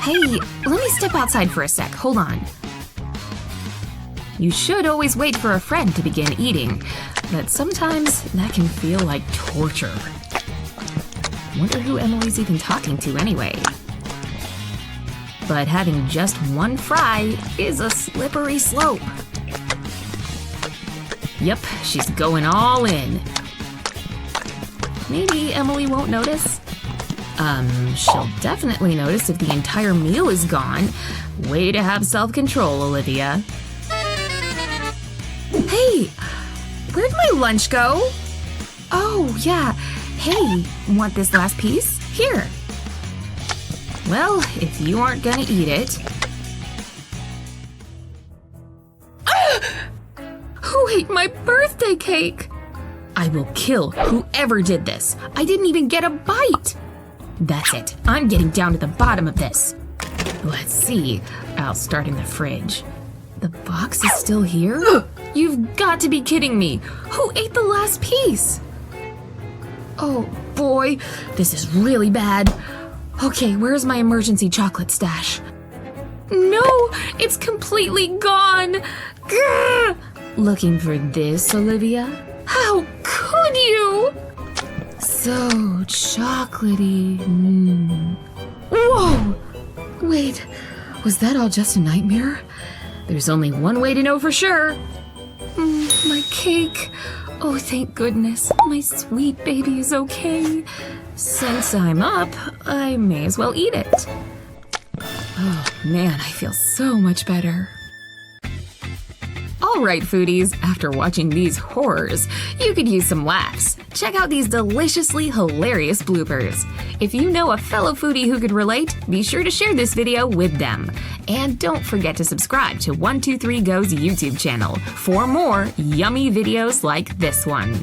Hey, let me step outside for a sec. Hold on. You should always wait for a friend to begin eating, but sometimes that can feel like torture. Wonder who Emily's even talking to anyway. but having just one fry is a slippery slope. Yep, she's going all in. Maybe Emily won't notice? She'll definitely notice if the entire meal is gone. Way to have self-control, Olivia. Hey! Where'd my lunch go? Oh, yeah. Hey, want this last piece? Here. Well, if you aren't gonna eat it… Who ate my birthday cake? I will kill whoever did this. I didn't even get a bite. That's it. I'm getting down to the bottom of this. Let's see. I'll start in the fridge. The box is still here? You've got to be kidding me. Who ate the last piece? Oh boy, this is really bad. Okay, where's my emergency chocolate stash? No, it's completely gone. Grr! Looking for this, Olivia? How could you? So chocolatey. Whoa! Wait, was that all just a nightmare? There's only one way to know for sure. My cake. Oh, thank goodness. My sweet baby is okay. Since I'm up, I may as well eat it. Oh man, I feel so much better. Alright foodies, after watching these horrors, you could use some laughs. Check out these deliciously hilarious bloopers. If you know a fellow foodie who could relate, be sure to share this video with them. And don't forget to subscribe to 123 Go's YouTube channel for more yummy videos like this one.